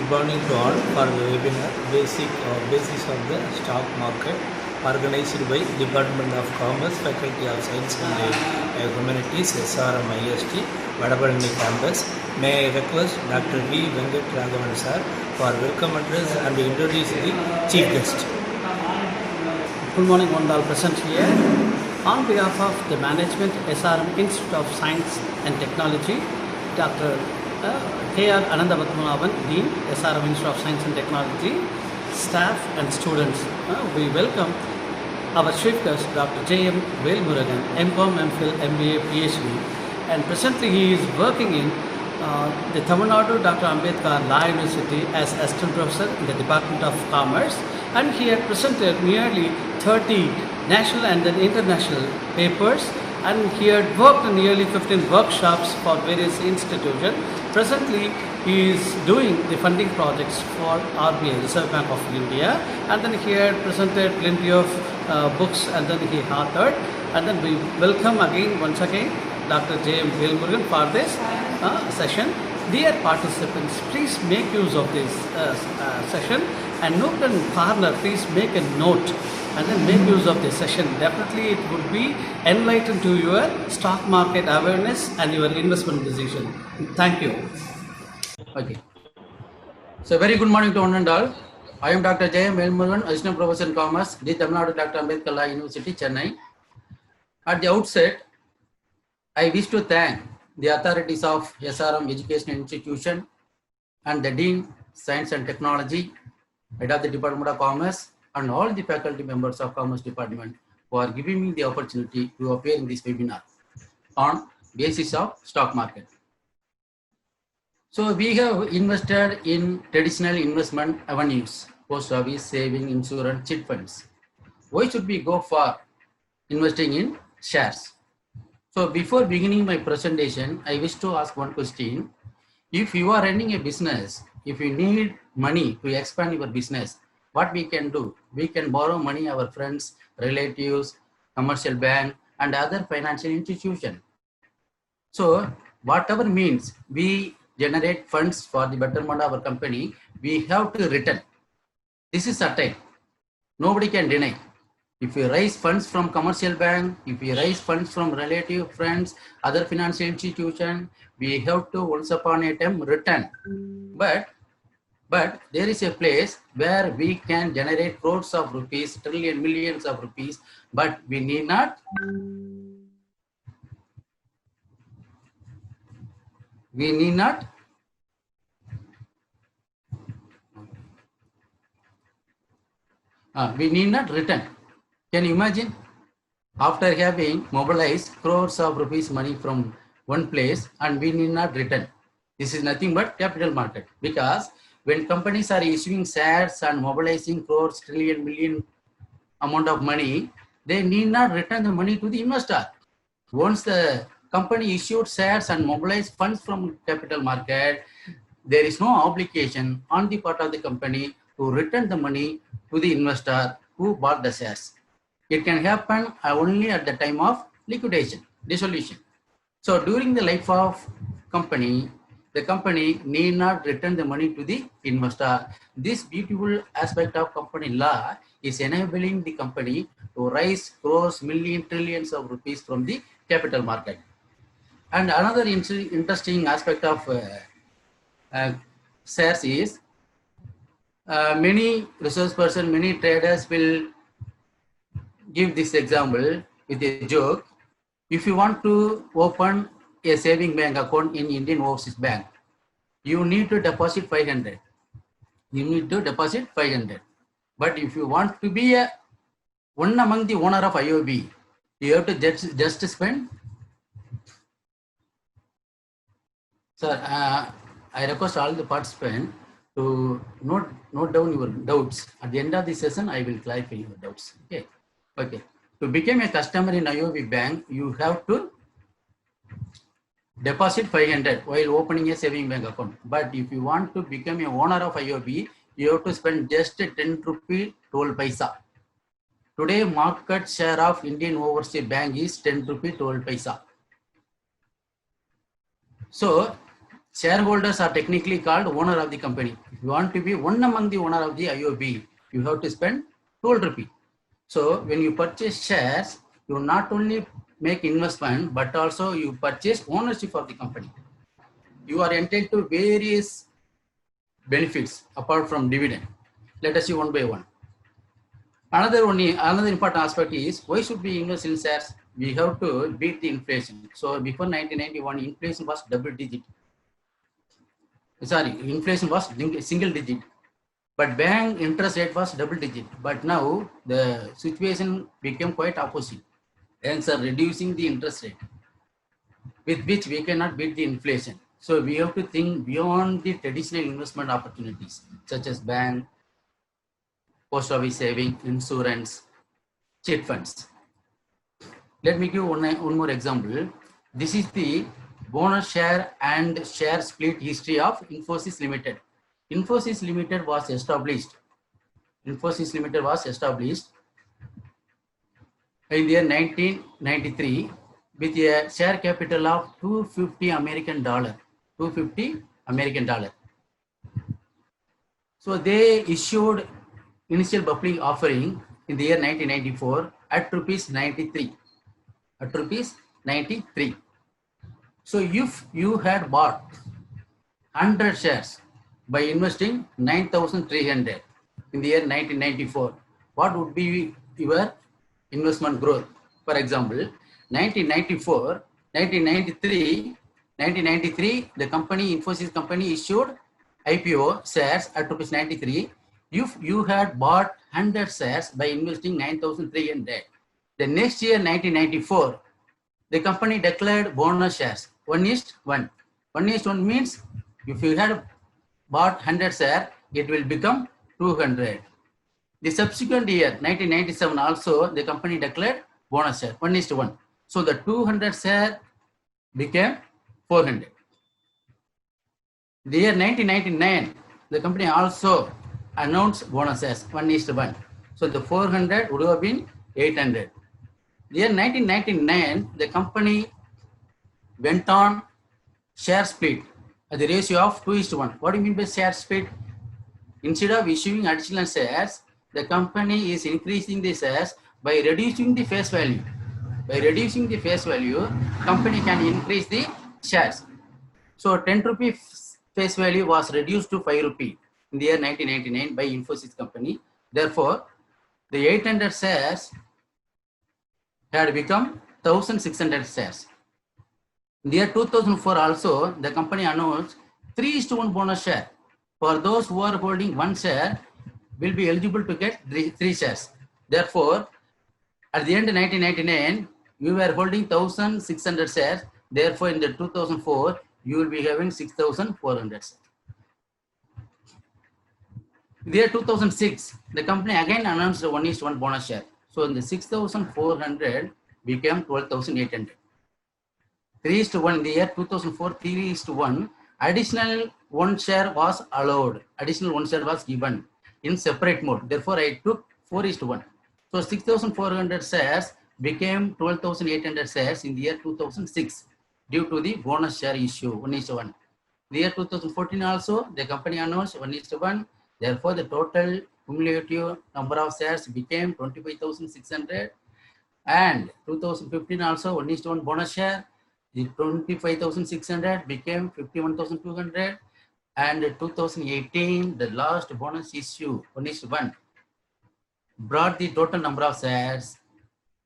Good morning to all for the webinar Basis of the Stock Market, organized by Department of Commerce, Faculty of Science and Humanities, SRM IST, Vadapalani campus. May I request Dr. V. Venkat Raghavan sir for welcome address and introduce the chief guest. Good morning, one all present here. On behalf of the management, SRM Institute of Science and Technology, Dr. K.R. Anandavathmanaban, Dean, SRM Institute of Science and Technology, staff and students, we welcome our chief guest, Dr. J.M. Velmurugan, M.Com, M.Phil, MBA, PhD, and presently he is working in the Tamil Nadu Dr. Ambedkar Law University as assistant professor in the Department of Commerce, and he had presented nearly 30 national and then international papers, and he had worked in nearly 15 workshops for various institutions. Presently, he is doing the funding projects for RBI, Reserve Bank of India, and then he had presented plenty of books, and then he authored, and then we welcome once again Dr. J.M. Velmurugan for this session. Dear participants, please make use of this session, and note and corner, please make a note and then make use of this session. Definitely it would be enlightened to your stock market awareness and your investment decision. Thank you. Okay. So very good morning to one and all. I am Dr. J.M. Velmurugan, Assistant Professor in Commerce, the Tamil Nadu Dr. Ambedkar Law University, Chennai. At the outset, I wish to thank the authorities of SRM Education Institution and the Dean, Science and Technology, Head of the Department of Commerce, and all the faculty members of Commerce Department who are giving me the opportunity to appear in this webinar on basis of stock market. So we have invested in traditional investment avenues, post office, saving, insurance, chit funds. Why should we go for investing in shares? So before beginning my presentation, I wish to ask one question. If you are running a business, if you need money to expand your business, what we can do? We can borrow money our friends, relatives, commercial bank, and other financial institution. So whatever means we generate funds for the betterment of our company, we have to return. This is certain. Nobody can deny. If you raise funds from commercial bank, if you raise funds from relative, friends, other financial institution, we have to once upon a time return. But there is a place where we can generate crores of rupees, trillion, millions of rupees, but we need not return. Can you imagine? After having mobilized crores of rupees money from one place and we need not return. This is nothing but capital market, because when companies are issuing shares and mobilizing crores, trillion, million amount of money, they need not return the money to the investor. Once the company issued shares and mobilized funds from capital market, there is no obligation on the part of the company to return the money to the investor who bought the shares. It can happen only at the time of liquidation, dissolution. So during the life of company, the company need not return the money to the investor. This beautiful aspect of company law is enabling the company to raise crores, millions, trillions of rupees from the capital market. And another interesting aspect of shares is many resource persons, many traders will give this example with a joke. If you want to open a saving bank account in Indian Overseas Bank, you need to deposit 500. But if you want to be one among the owner of IOB, you have to just spend. Sir, I request all the participants to note down your doubts. At the end of the session, I will clarify your doubts. Okay. To become a customer in IOB Bank, you have to deposit 500 while opening a saving bank account. But if you want to become a owner of IOB, you have to spend just 10 rupee 12 paisa. Today, market share of Indian Overseas Bank is 10 rupee 12 paisa. So shareholders are technically called owner of the company. If you want to be one among the owner of the IOB, you have to spend 12 rupee. So when you purchase shares, you not only make investment, but also you purchase ownership of the company. You are entitled to various benefits apart from dividend. Let us see one by one. Another important aspect is why should we invest in shares? We have to beat the inflation. So before 1991, inflation was double digit. Sorry, inflation was single digit, but bank interest rate was double digit. But now the situation became quite opposite. Banks are reducing the interest rate, with which we cannot beat the inflation. So we have to think beyond the traditional investment opportunities, such as bank, post office saving, insurance, chit funds. Let me give one more example. This is the bonus share and share split history of Infosys Limited. Infosys Limited was established. Infosys Limited was established in the year 1993 with a share capital of $250 American. $250 American. So they issued initial public offering in the year 1994 at rupees 93. At rupees 93. So if you had bought 100 shares by investing 9,300 in the year 1994, what would be your investment growth? For example, 1994, 1993, the company, Infosys company issued IPO shares at rupees 93. If you had bought 100 shares by investing 9,300, the next year, 1994, the company declared bonus shares 1:1. 1:1 means if you had bought 100 shares, it will become 200. The subsequent year, 1997, also the company declared bonus share 1:1. So the 200 share became 400. The year 1999, the company also announced bonus shares 1:1. So the 400 would have been 800. The year 1999, the company went on share split at the ratio of 2:1. What do you mean by share split? Instead of issuing additional shares, the company is increasing the shares by reducing the face value. By reducing the face value, company can increase the shares. So 10 rupee face value was reduced to 5 rupee in the year 1999 by Infosys company. Therefore, the 800 shares had become 1,600 shares. In the year 2004 also, the company announced 3:1 bonus share. For those who are holding one share, will be eligible to get three shares. Therefore, at the end of 1999, you were holding 1,600 shares. Therefore, in the 2004, you will be having 6,400 shares. In the year 2006, the company again announced a 1:1 bonus share. So in the 6,400 became 12,800. 3:1 in the year 2004, 3:1. Additional one share was allowed. Additional one share was given in separate mode. Therefore, I took 4:1. So 6,400 shares became 12,800 shares in the year 2006 due to the bonus share issue 1:1. The year 2014 also, the company announced 1:1. Therefore, the total cumulative number of shares became 25,600. And 2015 also 1:1 bonus share. The 25,600 became 51,200. And 2018, the last bonus issue 1:1 brought the total number of shares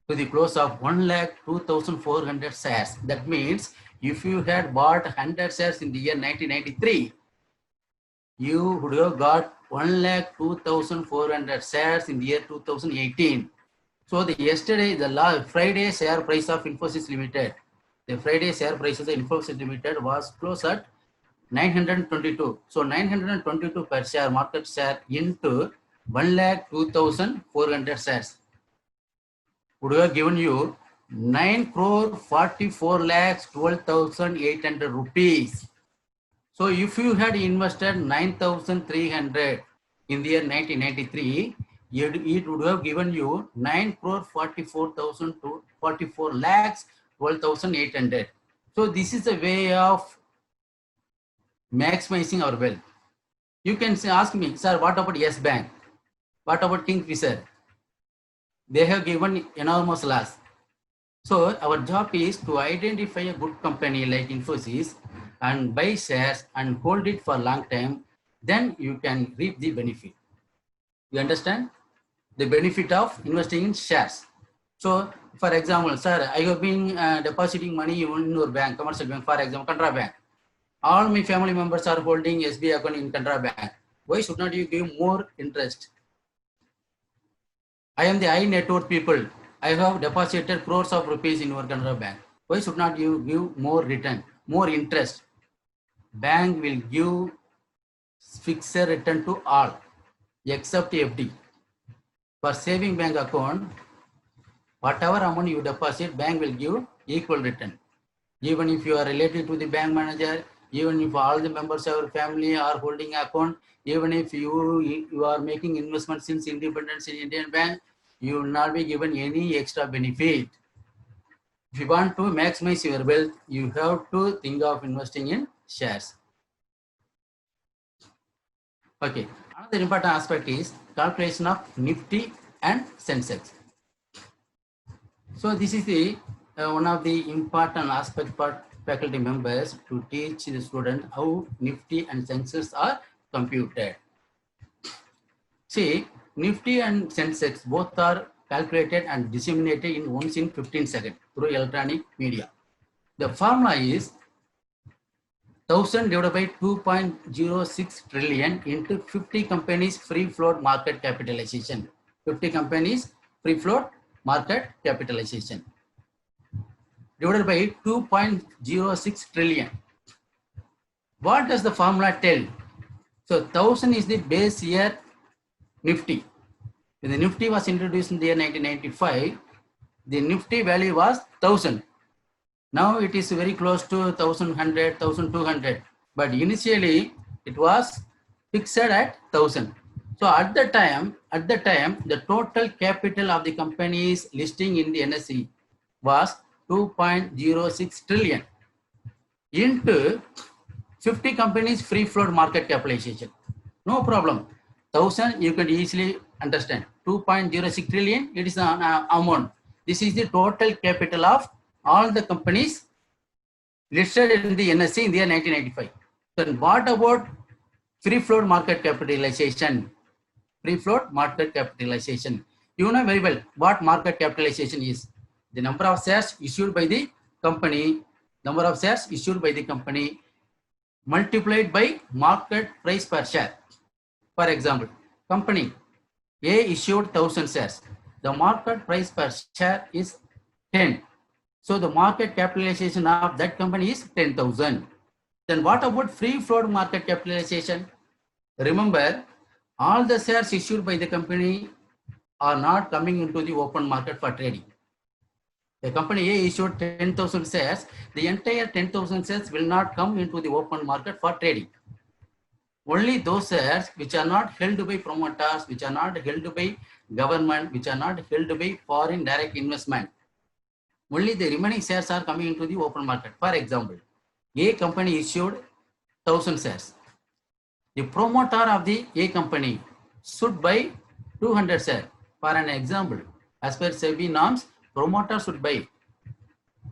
to the close of 1,02,400 shares. That means if you had bought 100 shares in the year 1993, you would have got 1,02,400 shares in the year 2018. So the Friday share price of Infosys Limited, the Friday share price of the Infosys Limited was close at 922. So 922 per share market share into 1,02,400 shares would have given you 9,44,12,800 rupees. So if you had invested 9,300 in the year 1993, it would have given you 9,44,044 lakhs 12,800. So this is a way of maximizing our wealth. You can say, ask me, sir, what about Yes Bank? What about Kingfisher? They have given enormous loss. So our job is to identify a good company like Infosys and buy shares and hold it for a long time. Then you can reap the benefit. You understand? The benefit of investing in shares. So, for example, sir, I have been depositing money in your bank, commercial bank, for example, Canara Bank. All my family members are holding SBI account in Canara Bank. Why should not you give more interest? I am the high net worth people. I have deposited crores of rupees in your Canara Bank. Why should not you give more return, more interest? Bank will give fixed return to all, except FD. For saving bank account, whatever amount you deposit, bank will give equal return. Even if you are related to the bank manager, even if all the members of your family are holding account, even if you are making investment since independence in Indian Bank, you will not be given any extra benefit. If you want to maximize your wealth, you have to think of investing in shares. Okay. Another important aspect is calculation of Nifty and Sensex. So this is the one of the important aspect for faculty members to teach the student how Nifty and Sensex are computed. See, Nifty and Sensex both are calculated and disseminated in once in 15 seconds through electronic media. The formula is 1000 divided by 2.06 trillion into 50 companies free float market capitalization. 50 companies free float market capitalization divided by 2.06 trillion. What does the formula tell? So 1000 is the base year Nifty. When the Nifty was introduced in the year 1995, the Nifty value was 1000. Now it is very close to 1100, 1200. But initially it was fixed at 1000. So at the time, the total capital of the companies listing in the NSE was 2.06 trillion into 50 companies free float market capitalization. No problem. 1000 you can easily understand. 2.06 trillion, it is an amount. This is the total capital of all the companies listed in the NSE in the year 1995. Then what about free float market capitalization? Free float market capitalization. You know very well what market capitalization is. The number of shares issued by the company, multiplied by market price per share. For example, company A issued 1000 shares. The market price per share is 10. So the market capitalization of that company is 10,000. Then what about free float market capitalization? Remember, all the shares issued by the company are not coming into the open market for trading. The company A issued 10,000 shares. The entire 10,000 shares will not come into the open market for trading. Only those shares which are not held by promoters, which are not held by government, which are not held by foreign direct investment. Only the remaining shares are coming into the open market. For example, A company issued 1000 shares. The promoter of the A company should buy 200 shares. For an example, as per SEBI norms, promoter should buy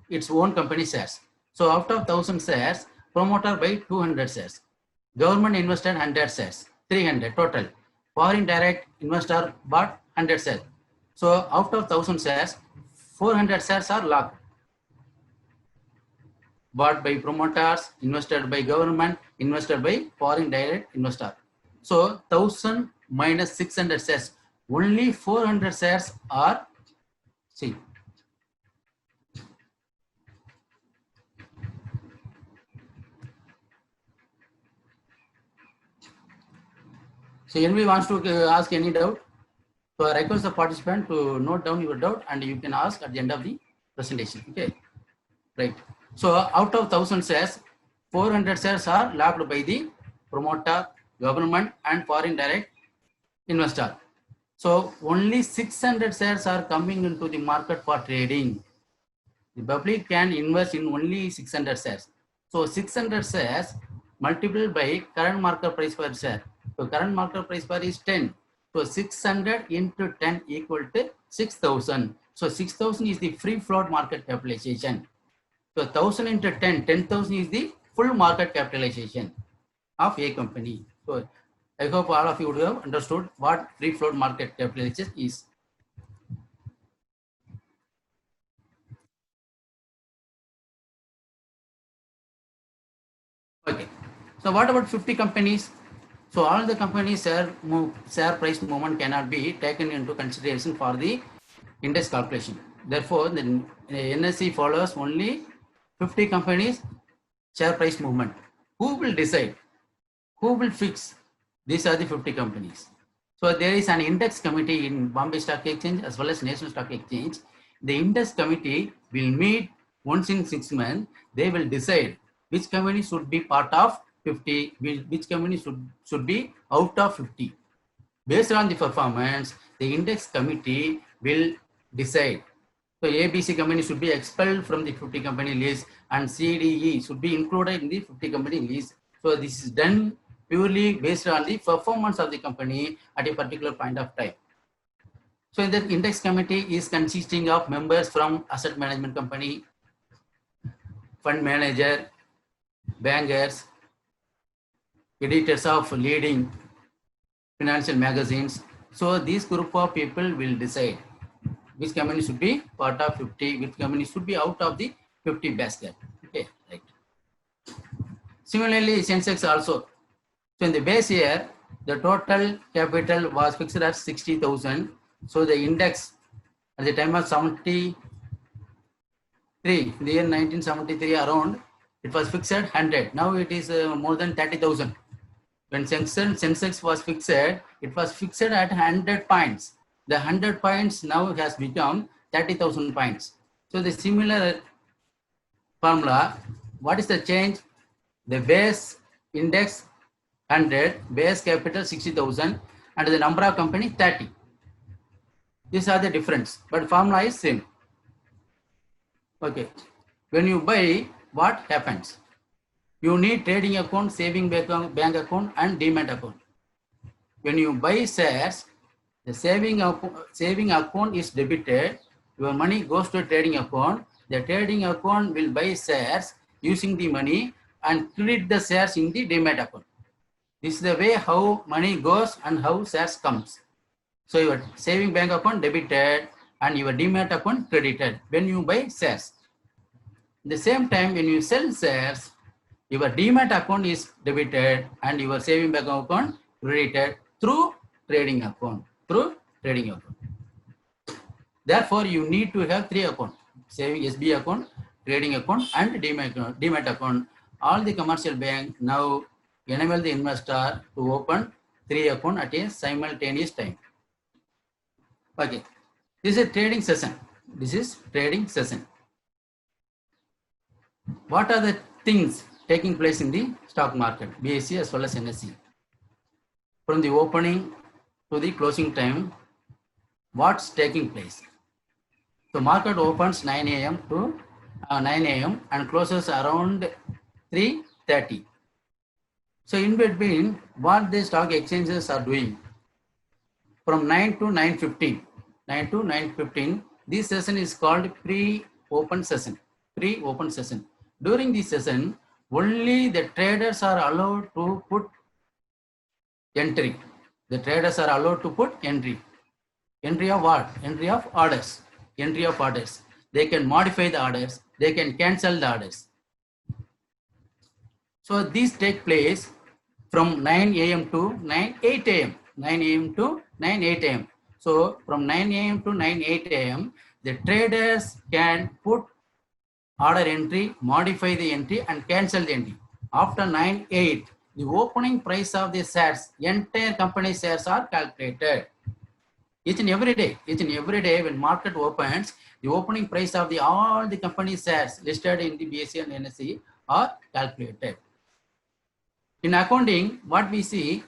its own company shares. So out of 1000 shares, promoter buy 200 shares. Government invested 100 shares, 300 total. Foreign direct investor bought 100 shares. So out of 1000 shares, 400 shares are locked. Bought by promoters, invested by government, invested by foreign direct investor. So 1000 minus 600 shares, only 400 shares are, see. So anybody wants to ask any doubt? So I request the participant to note down your doubt and you can ask at the end of the presentation. Okay, right. So out of 1000 shares, 400 shares are locked by the promoter, government and foreign direct investor. So only 600 shares are coming into the market for trading. The public can invest in only 600 shares. So 600 shares multiplied by current market price per share. So current market price per is 10. So 600 into 10 equal to 6,000. So 6,000 is the free float market capitalization. So 1,000 into 10, 10,000 is the full market capitalization of a company. So I hope all of you would have understood what free float market capitalization is. Okay. So what about 50 companies? So all the companies share price movement cannot be taken into consideration for the index calculation. Therefore, the NSE follows only 50 companies share price movement. Who will decide? Who will fix? These are the 50 companies. So there is an index committee in Bombay Stock Exchange as well as National Stock Exchange. The index committee will meet once in 6 months. They will decide which company should be part of 50, which company should be out of 50. Based on the performance, the index committee will decide. So ABC company should be expelled from the 50 company list and CDE should be included in the 50 company list. So this is done purely based on the performance of the company at a particular point of time. So the index committee is consisting of members from asset management company, fund manager, bankers, editors of leading financial magazines. So this group of people will decide which company should be part of 50, which company should be out of the 50 basket. Okay, right. Similarly, Sensex also. So in the base year, the total capital was fixed at 60,000. So the index at the time of 73, in the year 1973 around, it was fixed at 100. Now it is more than 30,000. When Sensex was fixed, it was fixed at 100 points. The 100 points now has become 30,000 points. So the similar formula, what is the change? The base index 100, base capital 60,000 and the number of company 30. These are the difference, but formula is same. Okay. When you buy, what happens? You need trading account, saving bank account and demat account. When you buy shares, the saving account is debited. Your money goes to a trading account. The trading account will buy shares using the money and credit the shares in the demat account. This is the way how money goes and how shares comes. So your saving bank account debited and your demat account credited when you buy shares. At the same time, when you sell shares, your demat account is debited and your saving bank account credited through trading account. Therefore, you need to have 3 accounts: saving SB account, trading account, and demat account. All the commercial bank now enable the investor to open 3 accounts at a simultaneous time. Okay, this is trading session. What are the things taking place in the stock market, BSE as well as NSE? From the opening to the closing time, what's taking place? So market opens 9 a.m. to 9 a.m. and closes around 3:30. So in between, what the stock exchanges are doing, from 9 to 9:15, this session is called pre-open session. During this session, only the traders are allowed to put entry. Entry of what? Entry of orders. They can modify the orders. They can cancel the orders. So these take place from 9 a.m. to 8 a.m. So from 9 a.m. to 8 a.m., the traders can put order entry, modify the entry and cancel the entry. After 9/8, the opening price of the shares, entire company shares are calculated. Each and every day when market opens, the opening price of all the company shares listed in the BSE and NSE are calculated. In accounting, what we see,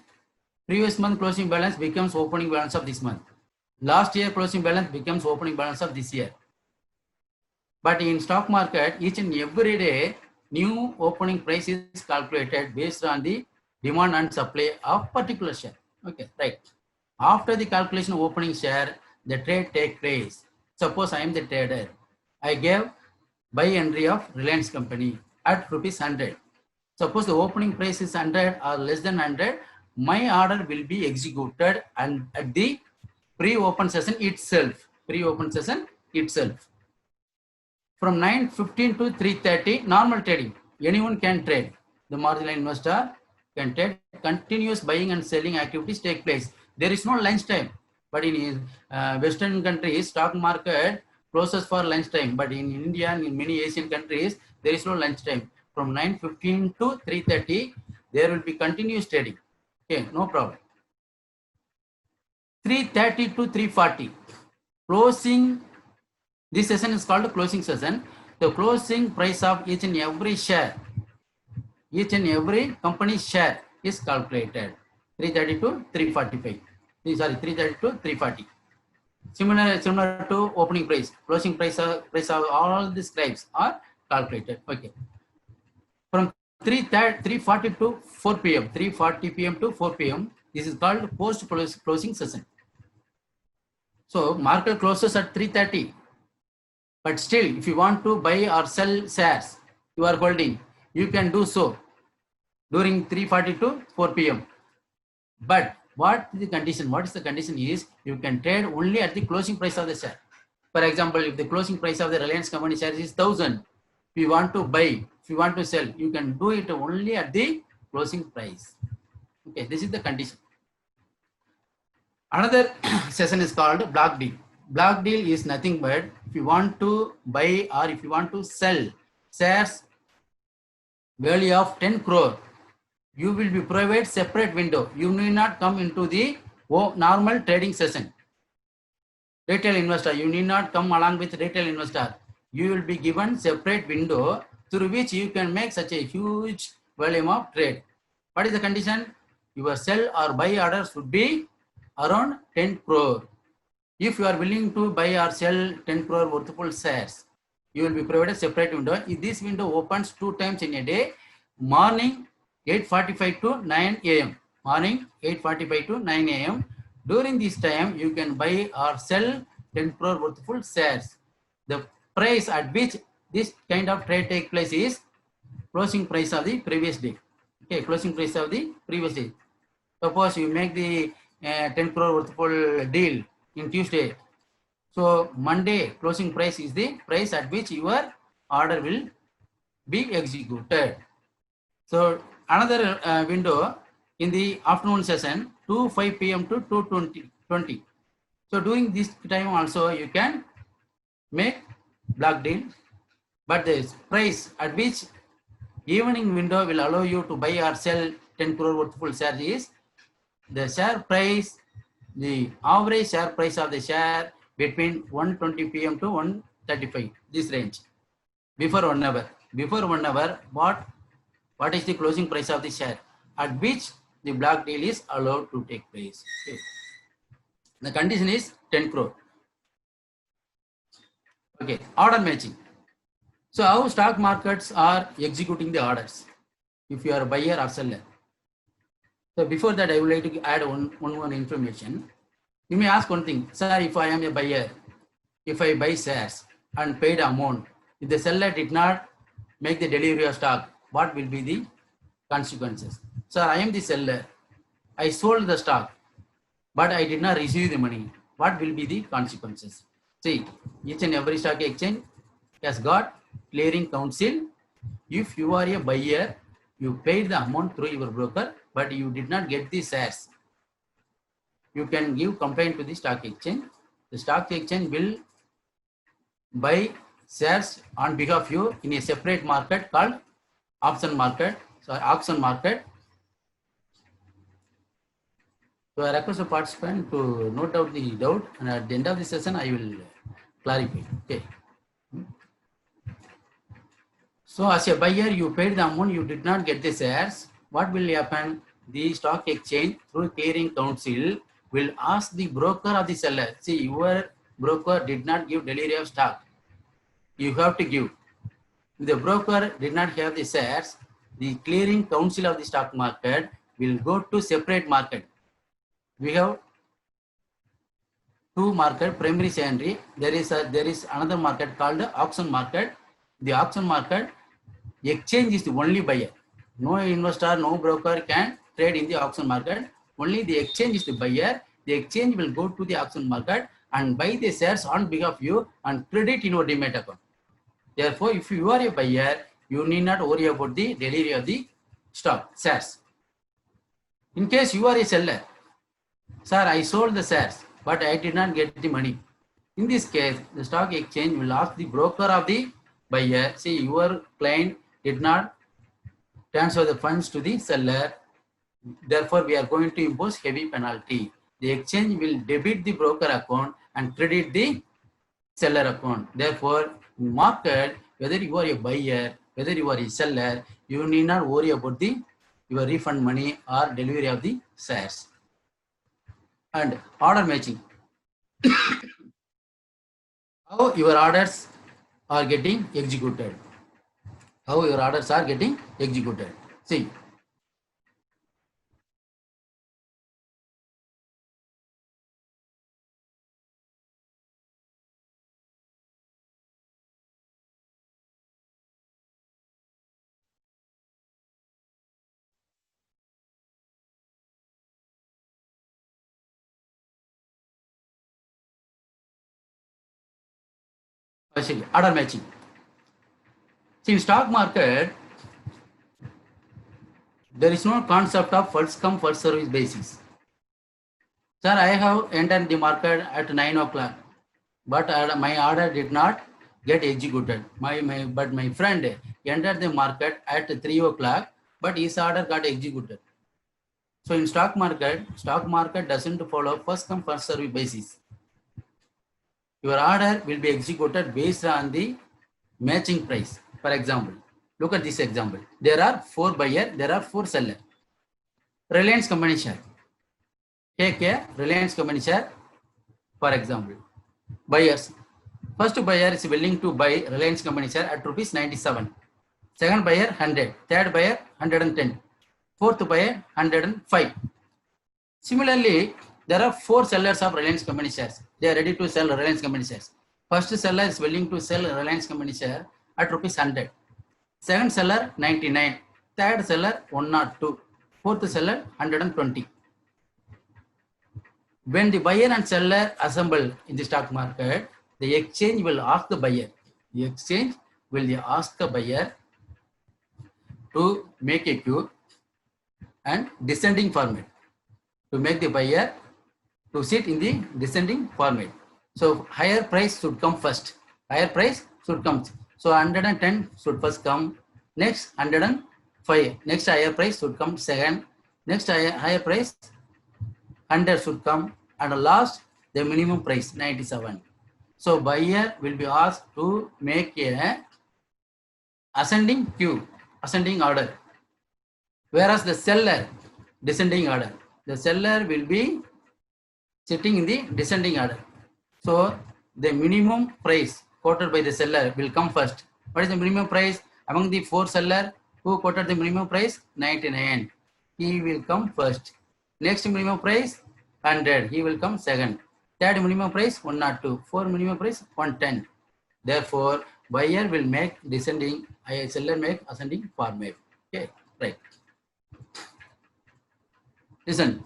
previous month closing balance becomes opening balance of this month. Last year closing balance becomes opening balance of this year. But in stock market, each and every day, new opening price is calculated based on the demand and supply of particular share. Okay, right. After the calculation of opening share, the trade take place. Suppose I am the trader. I gave buy entry of Reliance company at rupees 100. Suppose the opening price is 100 or less than 100, my order will be executed and at the pre-open session itself. Pre-open session itself. From 9:15 to 3:30, normal trading. Anyone can trade. The marginal investor can trade. Continuous buying and selling activities take place. There is no lunch time. But in Western countries, stock market closes for lunch time. But in India and in many Asian countries, there is no lunch time. From 9:15 to 3:30, there will be continuous trading. Okay, no problem. 3:30 to 3:40, closing. This session is called closing session. The closing price of each and every share, each and every company share is calculated. 3:30 to 3:45. Sorry, 3:30 to 3:40. Similar to opening price, closing price of all these types are calculated. Okay. From 3:40 to 4 p.m. 3:40 p.m. to 4 p.m. This is called post closing session. So market closes at 3:30. But still, if you want to buy or sell shares you are holding, you can do so during 3:40 to 4 p.m. But what is the condition? What is the condition is you can trade only at the closing price of the share. For example, if the closing price of the Reliance company shares is 1,000, if you want to buy, if you want to sell, you can do it only at the closing price. Okay, this is the condition. Another session is called block deal. Block deal is nothing but if you want to buy or if you want to sell shares value of 10 crore, you will be provided separate window. You need not come into the normal trading session. Retail investor, you need not come along with retail investor. You will be given separate window through which you can make such a huge volume of trade. What is the condition? Your sell or buy order should be around 10 crore. If you are willing to buy or sell 10 crore worthful shares, you will be provided separate window. If this window opens 2 times in a day, morning 8:45 to 9 a.m. Morning 8:45 to 9 a.m. During this time, you can buy or sell 10 crore worthful shares. The price at which this kind of trade take place is closing price of the previous day. Okay, closing price of the previous day. Suppose you make the 10 crore worthful deal in Tuesday. So Monday closing price is the price at which your order will be executed. So another window in the afternoon session 2:05 p.m. to 2:20. So during this time also you can make block deal, but the price at which evening window will allow you to buy or sell 10 crore worthful shares is the share price, the average share price of the share between 1:20 p.m. to 1:35, this range. Before 1 hour. Before 1 hour, what is the closing price of the share at which the block deal is allowed to take place. Okay. The condition is 10 crore. Okay, order matching. So how stock markets are executing the orders if you are a buyer or seller. So before that, I would like to add one more information. You may ask one thing, sir, if I am a buyer, if I buy shares and paid amount, if the seller did not make the delivery of stock, what will be the consequences? Sir, I am the seller. I sold the stock, but I did not receive the money. What will be the consequences? See, each and every stock exchange has got clearing council. If you are a buyer, you paid the amount through your broker, but you did not get the shares. You can give complaint to the stock exchange. The stock exchange will buy shares on behalf of you in a separate market called auction market. Auction market. So I request a participant to note out the doubt, and at the end of the session, I will clarify. Okay. So as a buyer, you paid the amount, you did not get the shares. What will happen? The stock exchange through clearing council will ask the broker of the seller. See, your broker did not give delivery of stock. You have to give. if the broker did not have the shares, the clearing council of the stock market will go to separate market. We have two market, primary, secondary. There is another market called the auction market. The auction market, exchange is the only buyer. No investor, no broker can trade in the auction market. Only the exchange is the buyer. The exchange will go to the auction market and buy the shares on behalf of you and credit in your demat account. Therefore, if you are a buyer, you need not worry about the delivery of the stock shares. In case you are a seller, sir, I sold the shares, but I did not get the money. In this case, the stock exchange will ask the broker of the buyer, see, your client did not transfer the funds to the seller. Therefore, we are going to impose heavy penalty. The exchange will debit the broker account and credit the seller account. Therefore, market, whether you are a buyer, whether you are a seller, you need not worry about your refund money or delivery of the shares. And order matching. How your orders are getting executed. How your orders are getting executed. See. Order matching. See, in stock market, there is no concept of first come, first service basis. Sir, I have entered the market at 9 o'clock, but my order did not get executed. But my friend entered the market at 3 o'clock, but his order got executed. So in stock market doesn't follow first come, first service basis. Your order will be executed based on the matching price. For example, look at this example. There are 4 buyers, there are 4 sellers. Reliance company share. Take a Reliance company share, for example. Buyers. First buyer is willing to buy Reliance company share at rupees 97. Second buyer 100. Third buyer 110. Fourth buyer 105. Similarly, there are 4 sellers of Reliance company shares. They are ready to sell Reliance company shares. First seller is willing to sell Reliance company share at rupees 100. Second seller 99. Third seller 102. Fourth seller 120. When the buyer and seller assemble in the stock market, the exchange will ask the buyer. The exchange will ask the buyer to make a queue and descending format, to make the buyer to sit in the descending format. So higher price should come first. Higher price should come. So 110 should first come. Next 105. Next higher price should come second. Next higher price 100 should come. And last the minimum price 97. So buyer will be asked to make a ascending queue, ascending order. Whereas the seller, descending order. The seller will be sitting in the descending order. So the minimum price quoted by the seller will come first. What is the minimum price? Among the 4 sellers, who quoted the minimum price? 99. He will come first. Next minimum price 100. He will come second. Third minimum price 102. Fourth minimum price 110. Therefore, buyer will make descending, seller make ascending format. Okay, right. Listen.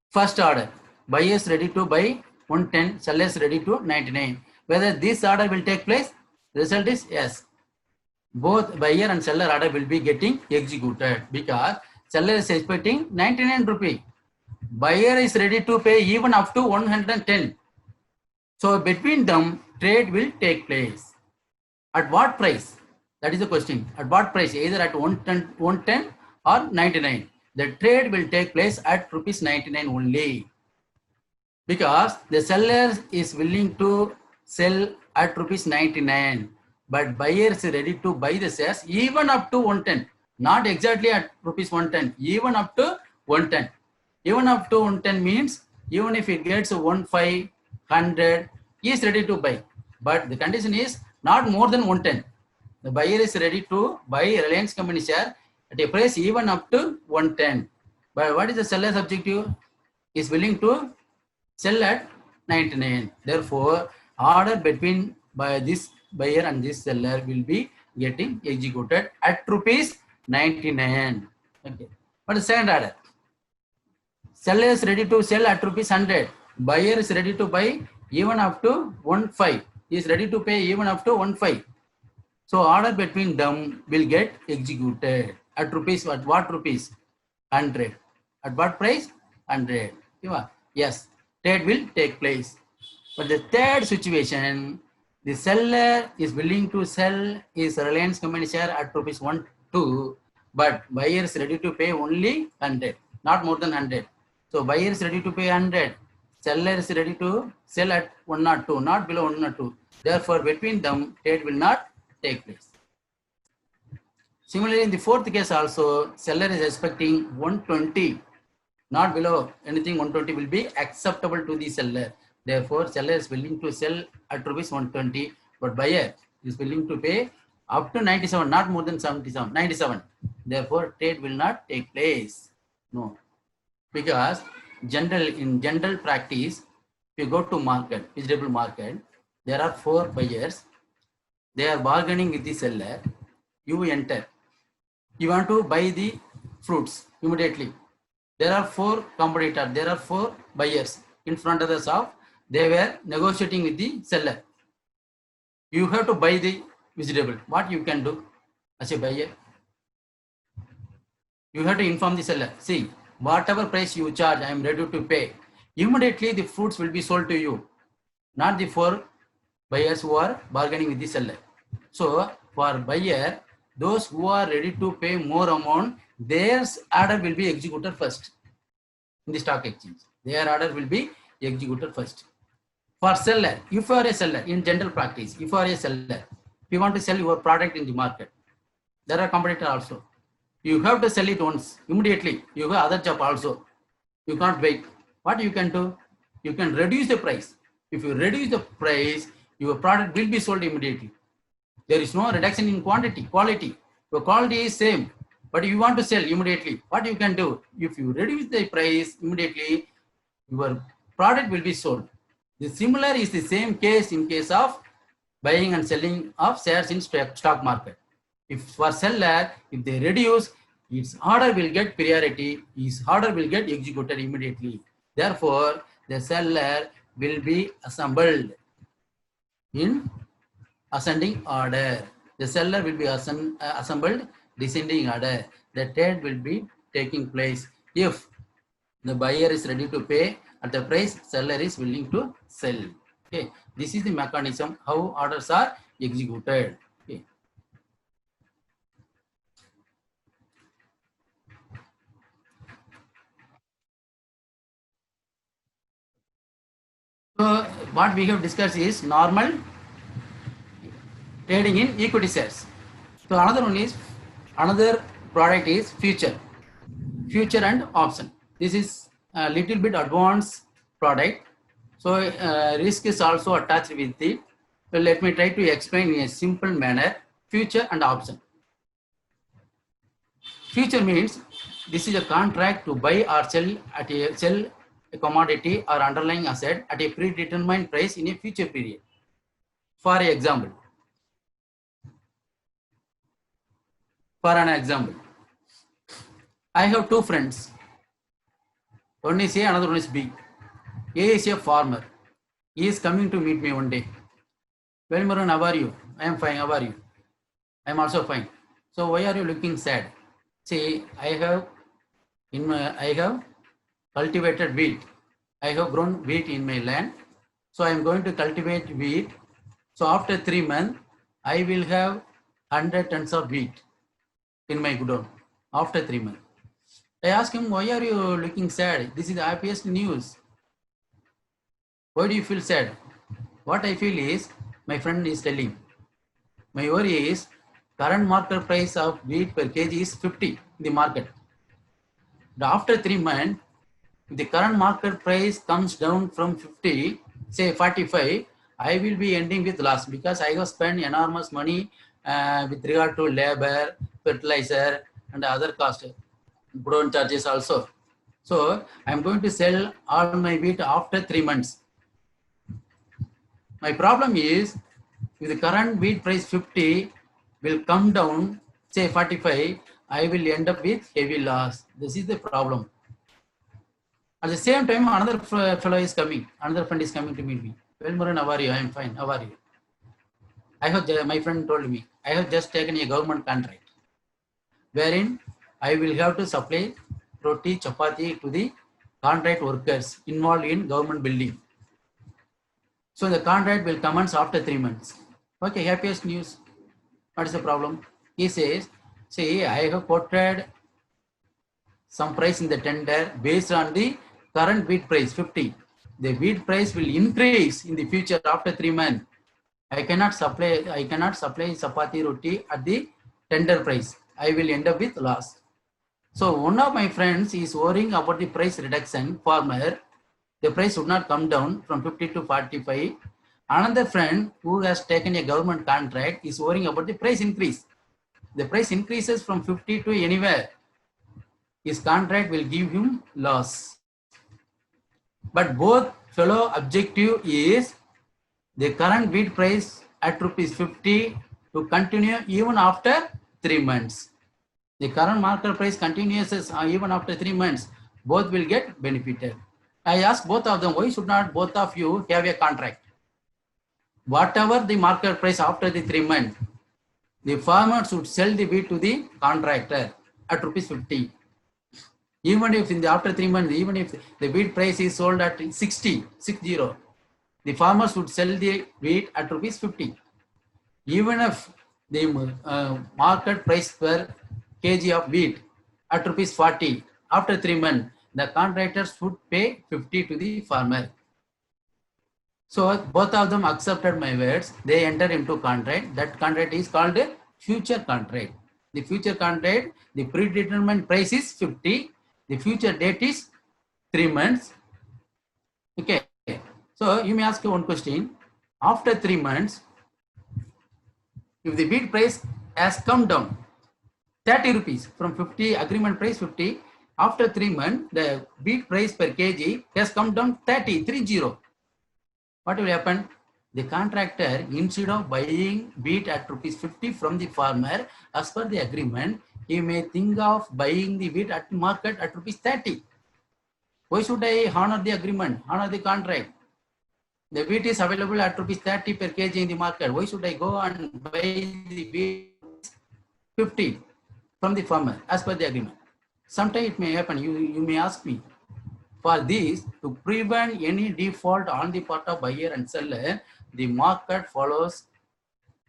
First order. Buyers ready to buy 110, sellers ready to 99. Whether this order will take place, result is yes. Both buyer and seller order will be getting executed because seller is expecting 99 rupee. Buyer is ready to pay even up to 110. So between them, trade will take place. At what price? That is the question. At what price? Either at 110 or 99. The trade will take place at rupees 99 only. Because the seller is willing to sell at rupees 99, but buyer is ready to buy the shares even up to 110, not exactly at rupees 110, even up to 110. Even up to 110 means even if it gets 1,500, he is ready to buy. But the condition is not more than 110. The buyer is ready to buy Reliance company share at a price even up to 110. But what is the seller's objective? Is willing to sell at 99. Therefore, order between by this buyer and this seller will be getting executed at rupees 99. Okay. But the second order, seller is ready to sell at rupees 100. Buyer is ready to buy even up to 15. He is ready to pay even up to 15. So order between them will get executed at rupees, what rupees? 100. At what price? 100. Yes, trade will take place. But the third situation, the seller is willing to sell his Reliance company share at rupees 12, but buyer is ready to pay only 100, not more than 100. So buyer is ready to pay 100. Seller is ready to sell at 102, not below 102. Therefore, between them, trade will not take place. Similarly, in the fourth case also, seller is expecting 120, not below anything 120 will be acceptable to the seller. Therefore, seller is willing to sell at rupees 120, but buyer is willing to pay up to 97, not more than 77, 97. Therefore, trade will not take place. No, because in general practice, if you go to market, vegetable market, there are 4 buyers. They are bargaining with the seller. You enter. You want to buy the fruits immediately. There are 4 competitors. There are 4 buyers in front of the shop. They were negotiating with the seller. You have to buy the vegetable. What you can do as a buyer? You have to inform the seller. See, whatever price you charge, I am ready to pay. Immediately the fruits will be sold to you, not the 4 buyers who are bargaining with the seller. So for buyer, those who are ready to pay more amount, their order will be executed first in the stock exchange. Their order will be executed first. For seller, if you are a seller in general practice, if you are a seller, if you want to sell your product in the market, there are competitors also. You have to sell it once, immediately. You have other job also. You can't wait. What you can do? You can reduce the price. If you reduce the price, your product will be sold immediately. There is no reduction in quality. Your quality is same, but you want to sell immediately. What you can do? If you reduce the price immediately, your product will be sold. The similar is the same case in case of buying and selling of shares in stock market. If for seller, if they reduce, its order will get priority, his order will get executed immediately. Therefore, the seller will be assembled in ascending order. The seller will be assembled descending order. The trade will be taking place if the buyer is ready to pay at the price seller is willing to sell. Okay, this is the mechanism how orders are executed. Okay. So what we have discussed is normal trading in equity shares. So another product is future and option. This is a little bit advanced product. So risk is also attached with it. So let me try to explain in a simple manner future and option. Future means this is a contract to buy or sell a commodity or underlying asset at a predetermined price in a future period. For an example, I have 2 friends. One is A, another one is B. A is a farmer. He is coming to meet me one day. Well, Maroon, how are you? I am fine. How are you? I am also fine. So why are you looking sad? See, I have cultivated wheat. I have grown wheat in my land. So I am going to cultivate wheat. So after 3 months, I will have 100 tons of wheat in my godown after 3 months. I asked him, why are you looking sad? This is the happiest news. Why do you feel sad? What I feel is, my friend is telling, my worry is current market price of wheat per kg is 50 in the market. But after 3 months, if the current market price comes down from 50, say 45, I will be ending with loss because I have spent enormous money with regard to labor, fertilizer, and other cost, brown charges also. So I'm going to sell all my wheat after 3 months. My problem is, if the current wheat price 50 will come down, say 45, I will end up with heavy loss. This is the problem. At the same time, another fellow is coming, another friend is coming to meet me. Well, Muran, how are you? I am fine. How are you? My friend told me, I have just taken a government contract wherein I will have to supply roti, chapati to the contract workers involved in government building. So the contract will commence after 3 months. Okay, happiest news. What is the problem? He says, see, I have quoted some price in the tender based on the current wheat price, 50. The wheat price will increase in the future after 3 months. I cannot supply chapati roti at the tender price. I will end up with loss. So one of my friends is worrying about the price reduction, farmer. The price would not come down from 50 to 45. Another friend who has taken a government contract is worrying about the price increase. The price increases from 50 to anywhere. His contract will give him loss. But both fellow objective is the current wheat price at rupees 50 to continue even after 3 months. The current market price continues even after 3 months. Both will get benefited. I asked both of them, why should not both of you have a contract? Whatever the market price after the 3 months, the farmer should sell the wheat to the contractor at rupees 50. Even if in the after 3 months, even if the wheat price is sold at 60, the farmer should sell the wheat at rupees 50. Even if the market price per kg of wheat at rupees 40, after 3 months, the contractors should pay 50 to the farmer. So both of them accepted my words. They enter into contract. That contract is called a future contract. The future contract, the predetermined price is 50. The future date is 3 months. Okay. So you may ask one question. After 3 months, if the wheat price has come down 30 rupees from 50, agreement price 50, after 3 months, the wheat price per kg has come down 30. What will happen? The contractor, instead of buying wheat at rupees 50 from the farmer, as per the agreement, he may think of buying the wheat at market at rupees 30. Why should I honor the agreement, honor the contract? The wheat is available at rupees 30 per kg in the market. Why should I go and buy the wheat 50 from the farmer as per the agreement? Sometimes it may happen. You may ask me. For this, to prevent any default on the part of buyer and seller, the market follows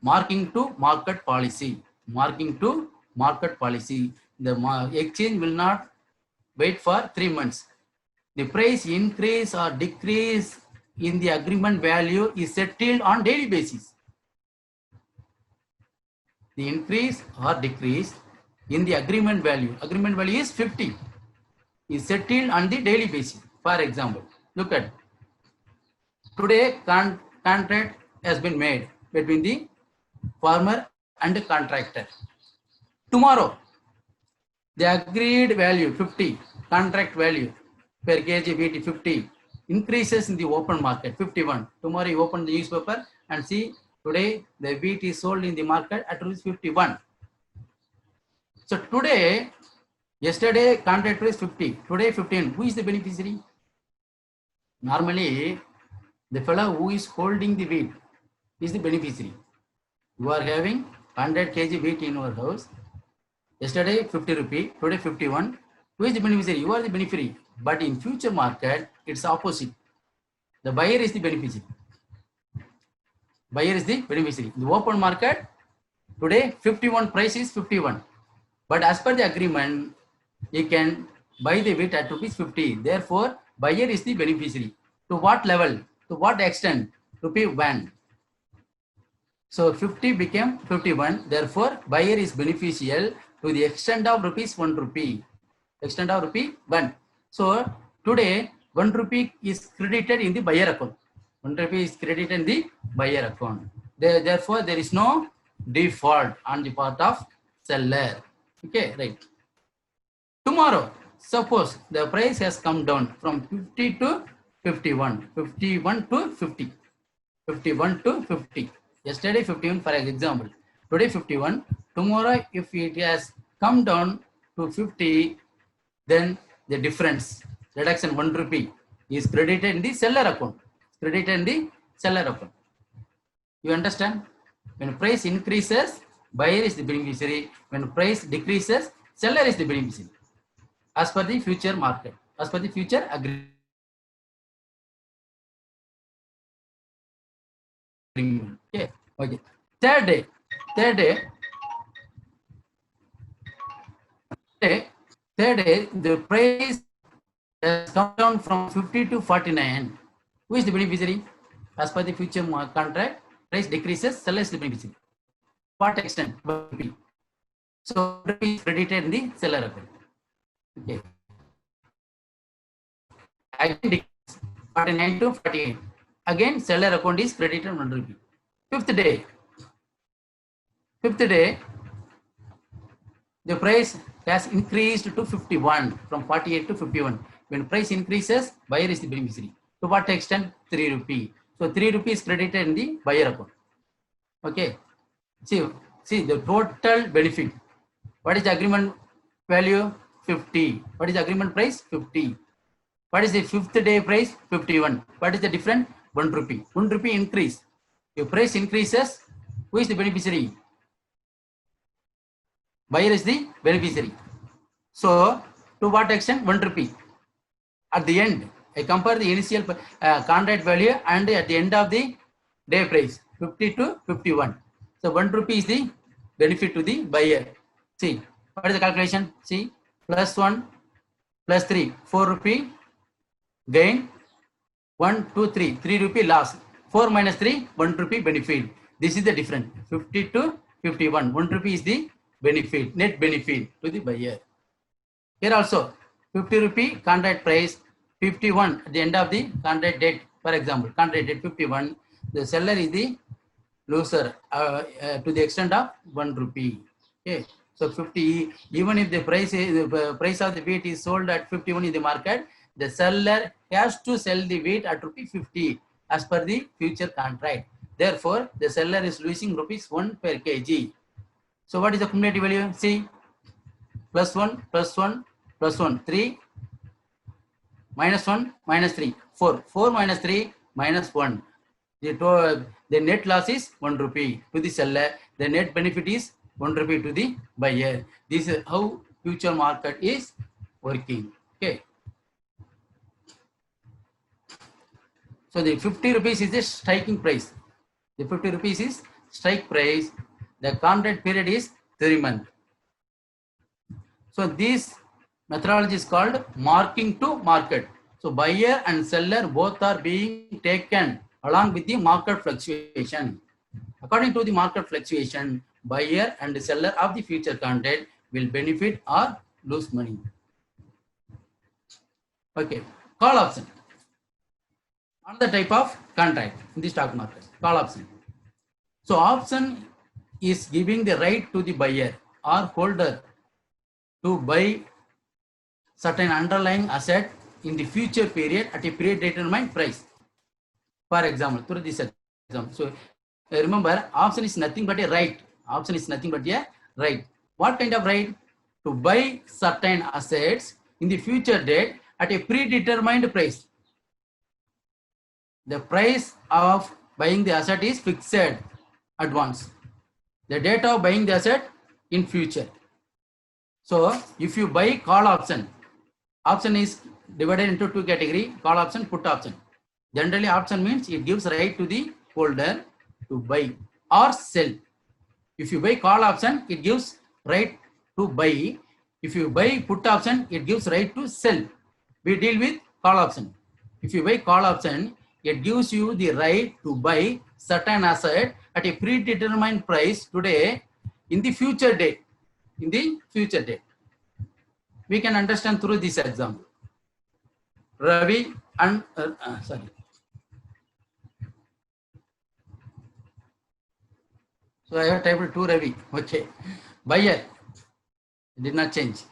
marking to market policy. Marking to market policy. The exchange will not wait for 3 months. The price increase or decrease in the agreement value is settled on daily basis. The increase or decrease in the agreement value is 50, is settled on the daily basis. For example, look at today contract has been made between the farmer and the contractor. Tomorrow, the agreed value 50, contract value per kg wheat 50 increases in the open market 51. Tomorrow you open the newspaper and see today the wheat is sold in the market at 51. So today, yesterday contract price 50, today 15. Who is the beneficiary? Normally, the fellow who is holding the wheat is the beneficiary. You are having 100 kg wheat in your house. Yesterday 50 rupee, today 51. Who is the beneficiary? You are the beneficiary. But in future market, it's opposite. The buyer is the beneficiary. Buyer is the beneficiary. In the open market, today 51 price is 51. But as per the agreement, you can buy the wheat at rupees 50. Therefore, buyer is the beneficiary. To what level? To what extent? Rupee 1. So 50 became 51. Therefore, buyer is beneficial to the extent of rupees 1 rupee. Extent of rupee 1. So today 1 rupee is credited in the buyer account. 1 rupee is credited in the buyer account. Therefore, there is no default on the part of seller. Okay, right. Tomorrow, suppose the price has come down from 50 to 51, 51 to 50, 51 to 50. Yesterday 51 for example. Today 51. Tomorrow if it has come down to 50, then the difference, reduction 1 rupee is credited in the seller account. Credited in the seller account. You understand? When price increases, buyer is the beneficiary. When price decreases, seller is the beneficiary. As per the future market, as per the future agreement. Okay. Okay. Third day, the price has come down from 50 to 49. Who is the beneficiary? As per the future contract, price decreases, seller is the beneficiary. What extent? So is credited in the seller account. Okay. Again, 49 to 48. Again, seller account is credited 1 rupee. Fifth day, the price has increased to 51 from 48 to 51. When price increases, buyer is the beneficiary. To what extent? 3 rupee. So 3 rupees credited in the buyer account. Okay. See the total benefit. What is the agreement value? 50. What is the agreement price? 50. What is the fifth day price? 51. What is the difference? 1 rupee. 1 rupee increase. If price increases, who is the beneficiary? Buyer is the beneficiary. So, to what extent? 1 rupee. At the end, I compare the initial contract value and at the end of the day price, 50 to 51. So, 1 rupee is the benefit to the buyer. See, what is the calculation? See, plus 1, plus 3, 4 rupee gain, 1, 2, 3, 3 rupee loss. 4 minus 3, 1 rupee benefit. This is the difference. 50 to 51. 1 rupee is the benefit, net benefit to the buyer. Here also 50 rupee contract price, 51 at the end of the contract date. For example, contract date 51. The seller is the loser to the extent of 1 rupee. Okay. So 50, even if the price of the wheat is sold at 51 in the market, the seller has to sell the wheat at rupee 50 as per the future contract. Therefore, the seller is losing rupees 1 per kg. So what is the cumulative value? See, plus 1, plus 1, plus 1, 3, minus 1, minus 3, 4. 4 minus 3, minus 1. The net loss is 1 rupee to the seller. The net benefit is 1 rupee to the buyer. This is how future market is working. Okay. So the 50 rupees is the striking price. The 50 rupees is strike price. The contract period is 3 months. So this methodology is called marking to market. So buyer and seller both are being taken along with the market fluctuation. According to the market fluctuation, buyer and the seller of the future contract will benefit or lose money. Okay, call option. Another type of contract in the stock market, call option. So option is giving the right to the buyer or holder to buy certain underlying asset in the future period at a predetermined price. For example, through this example. So remember, option is nothing but a right. Option is nothing but a right. What kind of right? To buy certain assets in the future date at a predetermined price. The price of buying the asset is fixed advance. The date of buying the asset in future. So if you buy call option, option is divided into two categories, call option, put option. Generally option means it gives right to the holder to buy or sell. If you buy call option, it gives right to buy. If you buy put option, it gives right to sell. We deal with call option. If you buy call option, it gives you the right to buy certain asset at a predetermined price today in the future date. In the future date. We can understand through this example. Ravi and So I have typed 2 Ravi. Okay. Buyer did not change.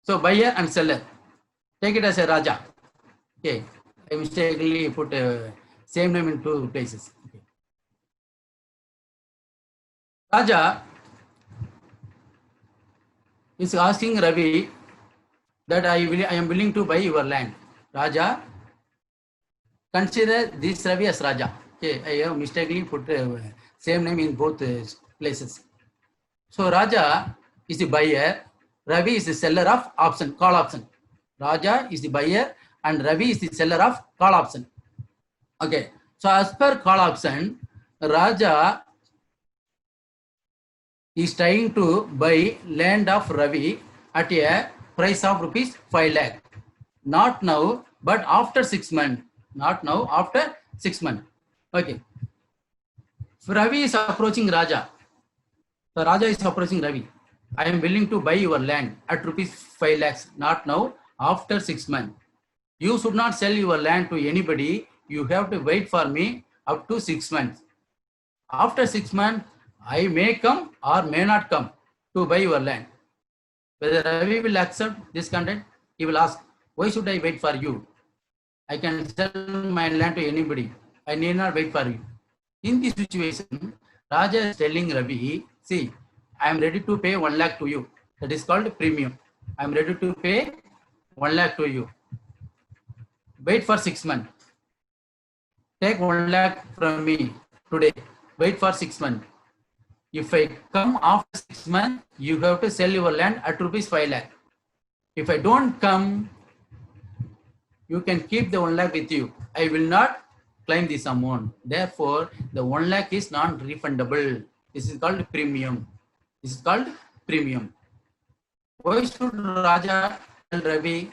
So buyer and seller. Take it as a Raja. Okay. I mistakenly put same name in 2 places. Okay. Raja is asking Ravi that I am willing to buy your land. Raja, consider this Ravi as Raja. Okay, I have mistakenly put same name in both places. So Raja is the buyer, Ravi is the seller of option, call option. Raja is the buyer and Ravi is the seller of call option. Okay, so as per call option, Raja is trying to buy land of Ravi at a price of rupees 5 lakh. Not now, but after 6 months. Not now, after 6 months. Okay. So Ravi is approaching Raja. So Raja is approaching Ravi. I am willing to buy your land at rupees 5 lakhs. Not now, after 6 months. You should not sell your land to anybody. You have to wait for me up to 6 months. After 6 months, I may come or may not come to buy your land. Whether Ravi will accept this content, he will ask, why should I wait for you? I can sell my land to anybody. I need not wait for you. In this situation, Raja is telling Ravi, see, I am ready to pay 1 lakh to you. That is called premium. I am ready to pay 1 lakh to you. Wait for 6 months. Take 1 lakh from me today. Wait for 6 months. If I come after 6 months, you have to sell your land at rupees 5 lakh. If I don't come, you can keep the 1 lakh with you. I will not claim this amount. Therefore, the 1 lakh is non-refundable. This is called premium. This is called premium. Why should Raja tell Ravi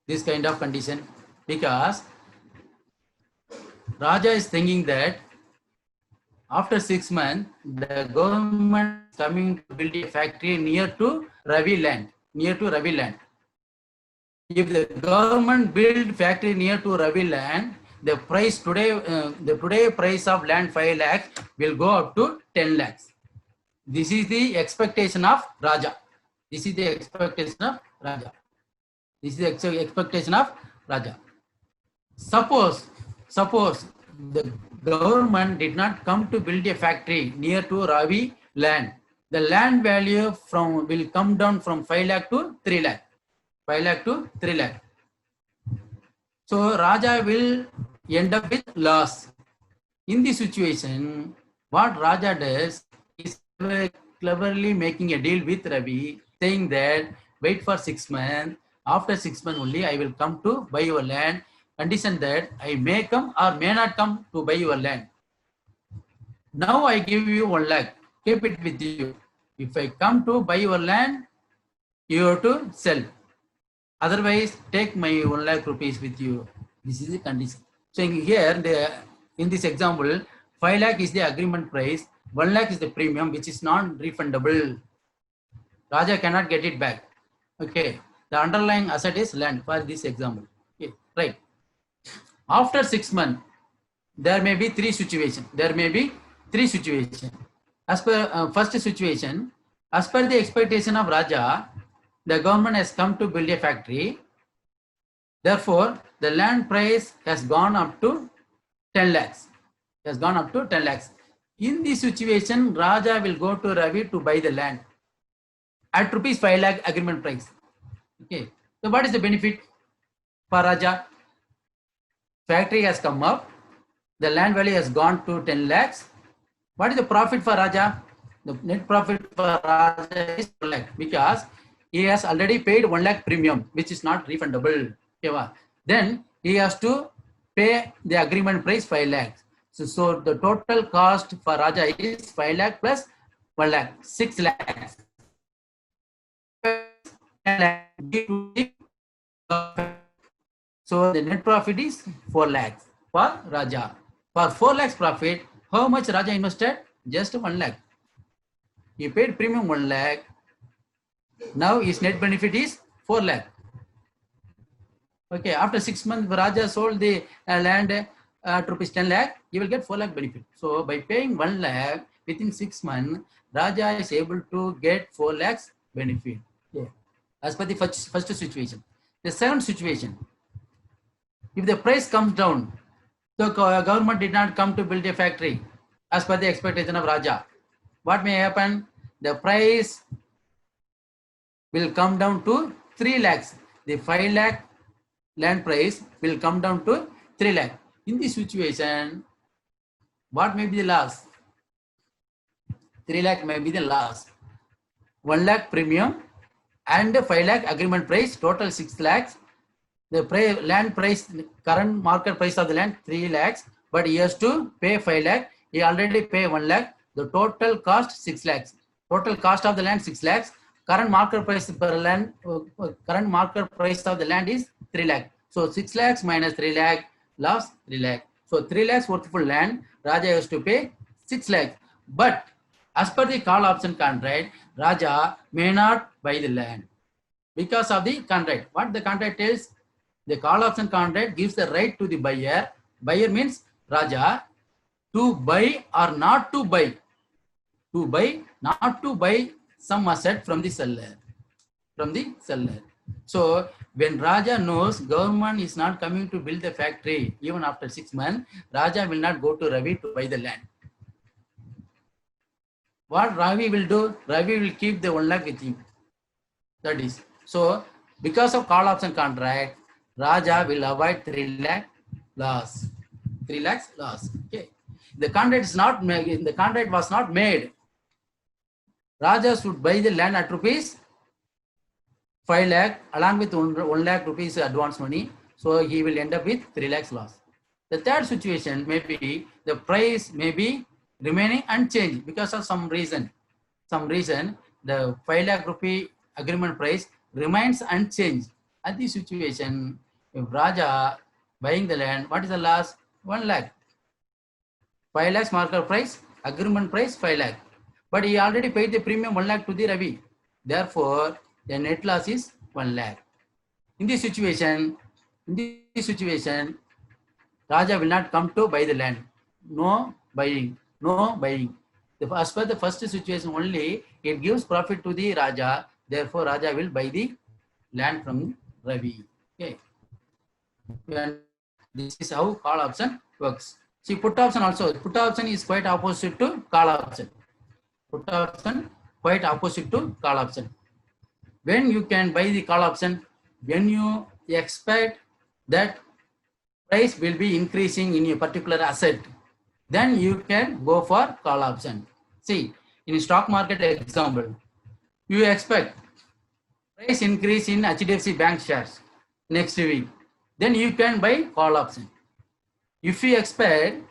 this kind of condition? Because Raja is thinking that after 6 months, the government is coming to build a factory near to Ravi land. Near to Ravi land. If the government build factory near to Ravi land, the price today, the today price of land 5 lakhs will go up to 10 lakhs. This is the expectation of Raja. This is the expectation of Raja. This is the expectation of Raja. Suppose the government did not come to build a factory near to Ravi land. The land value will come down from 5 lakh to 3 lakh. 5 lakh to 3 lakh. So Raja will end up with loss. In this situation, what Raja does is cleverly making a deal with Ravi, saying that wait for 6 months. After 6 months only, I will come to buy your land. Condition that I may come or may not come to buy your land. Now I give you 1 lakh. Keep it with you. If I come to buy your land, you have to sell. Otherwise, take my 1 lakh rupees with you. This is the condition. So here, in this example, 5 lakh is the agreement price. 1 lakh is the premium, which is non-refundable. Raja cannot get it back. Okay. The underlying asset is land for this example. Okay. Right. After 6 months, there may be 3 situations. As per first situation, as per the expectation of Raja, the government has come to build a factory. Therefore, the land price has gone up to 10 lakhs. In this situation, Raja will go to Ravi to buy the land at rupees 5 lakh agreement price. Okay. So what is the benefit for Raja? Factory has come up. The land value has gone to 10 lakhs. What is the profit for Raja? The net profit for Raja is 1 lakh because he has already paid 1 lakh premium, which is not refundable. Okay. Then he has to pay the agreement price 5 lakhs. So the total cost for Raja is 5 lakh plus 1 lakh, 6 lakhs. So the net profit is 4 lakhs for Raja. For 4 lakhs profit, how much Raja invested? Just 1 lakh. He paid premium 1 lakh. Now his net benefit is 4 lakh. Okay, after 6 months, Raja sold the land at rupees 10 lakh, you will get 4 lakh benefit. So by paying 1 lakh within 6 months, Raja is able to get 4 lakhs benefit. Yeah. As per the first situation. The second situation, if the price comes down, the government did not come to build a factory as per the expectation of Raja. What may happen? The price will come down to 3 lakhs. The 5 lakh land price will come down to 3 lakh. In this situation, what may be the loss? 3 lakh may be the loss. 1 lakh premium and 5 lakh agreement price, total 6 lakhs. The land price, current market price of the land 3 lakhs, but he has to pay 5 lakh. He already pay 1 lakh. The total cost 6 lakhs. Total cost of the land 6 lakhs. Current market price per land, current market price of the land is 3 lakh. So 6 lakhs minus 3 lakh, loss 3 lakh. So 3 lakhs worthful land, Raja has to pay 6 lakhs. But as per the call option contract, Raja may not buy the land because of the contract. What the contract tells? The call option contract gives the right to the buyer. Buyer means Raja to buy or not to buy. To buy, not to buy some asset from the seller. From the seller. So when Raja knows government is not coming to build the factory, even after 6 months, Raja will not go to Ravi to buy the land. What Ravi will do? Ravi will keep the 1 lakh with him. That is. So because of call option contract, Raja will avoid 3 lakh loss. 3 lakhs loss. Okay. The contract is not made. The contract was not made. Raja should buy the land at rupees 5 lakh along with 1 lakh rupees advance money. So he will end up with 3 lakhs loss. The third situation may be the price may be remaining unchanged because of some reason. Some reason the 5 lakh rupee agreement price remains unchanged. At this situation, if Raja buying the land, what is the loss? 1 lakh. 5 lakhs market price, agreement price 5 lakh. But he already paid the premium 1 lakh to the Ravi. Therefore, the net loss is 1 lakh. In this situation, Raja will not come to buy the land. No buying. No buying. As per the first situation only, it gives profit to the Raja. Therefore, Raja will buy the land from Ravi. Okay. And this is how call option works. See, put option also. Put option is quite opposite to call option. Put option quite opposite to call option. When you can buy the call option, when you expect that price will be increasing in a particular asset, then you can go for call option. See, in stock market example, you expect price increase in HDFC Bank shares next week, then you can buy call option. If you expect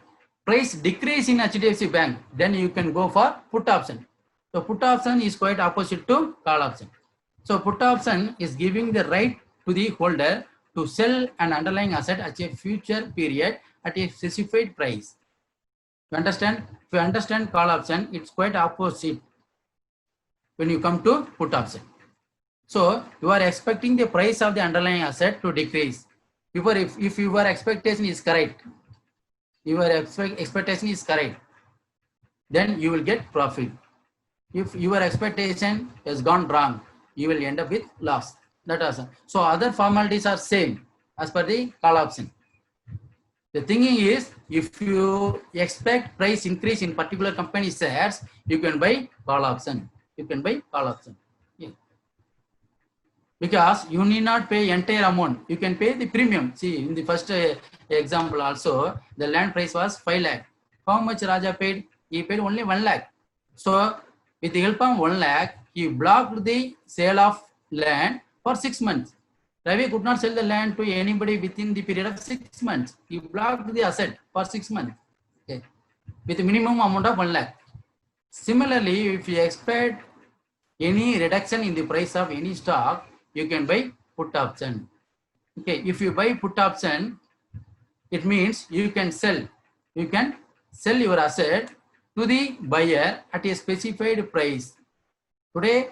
price decrease in HDFC Bank, then you can go for put option. So put option is quite opposite to call option. So put option is giving the right to the holder to sell an underlying asset at a future period at a specified price. You understand? If you understand call option, it's quite opposite when you come to put option. So you are expecting the price of the underlying asset to decrease. If your expectation is correct, then you will get profit. If your expectation has gone wrong, you will end up with loss. That also. So other formalities are same as per the call option. The thinking is, if you expect price increase in particular company shares, you can buy call option. You can buy call option. Yeah. Because you need not pay entire amount. You can pay the premium. See, in the first example also, the land price was 5 lakh. How much Raja paid? He paid only 1 lakh. So with the help of 1 lakh, he blocked the sale of land for 6 months. Ravi could not sell the land to anybody within the period of 6 months. He blocked the asset for 6 months. Okay. With a minimum amount of 1 lakh. Similarly, if you expect any reduction in the price of any stock, you can buy put option. Okay. If you buy put option, it means you can sell. You can sell your asset to the buyer at a specified price. Today,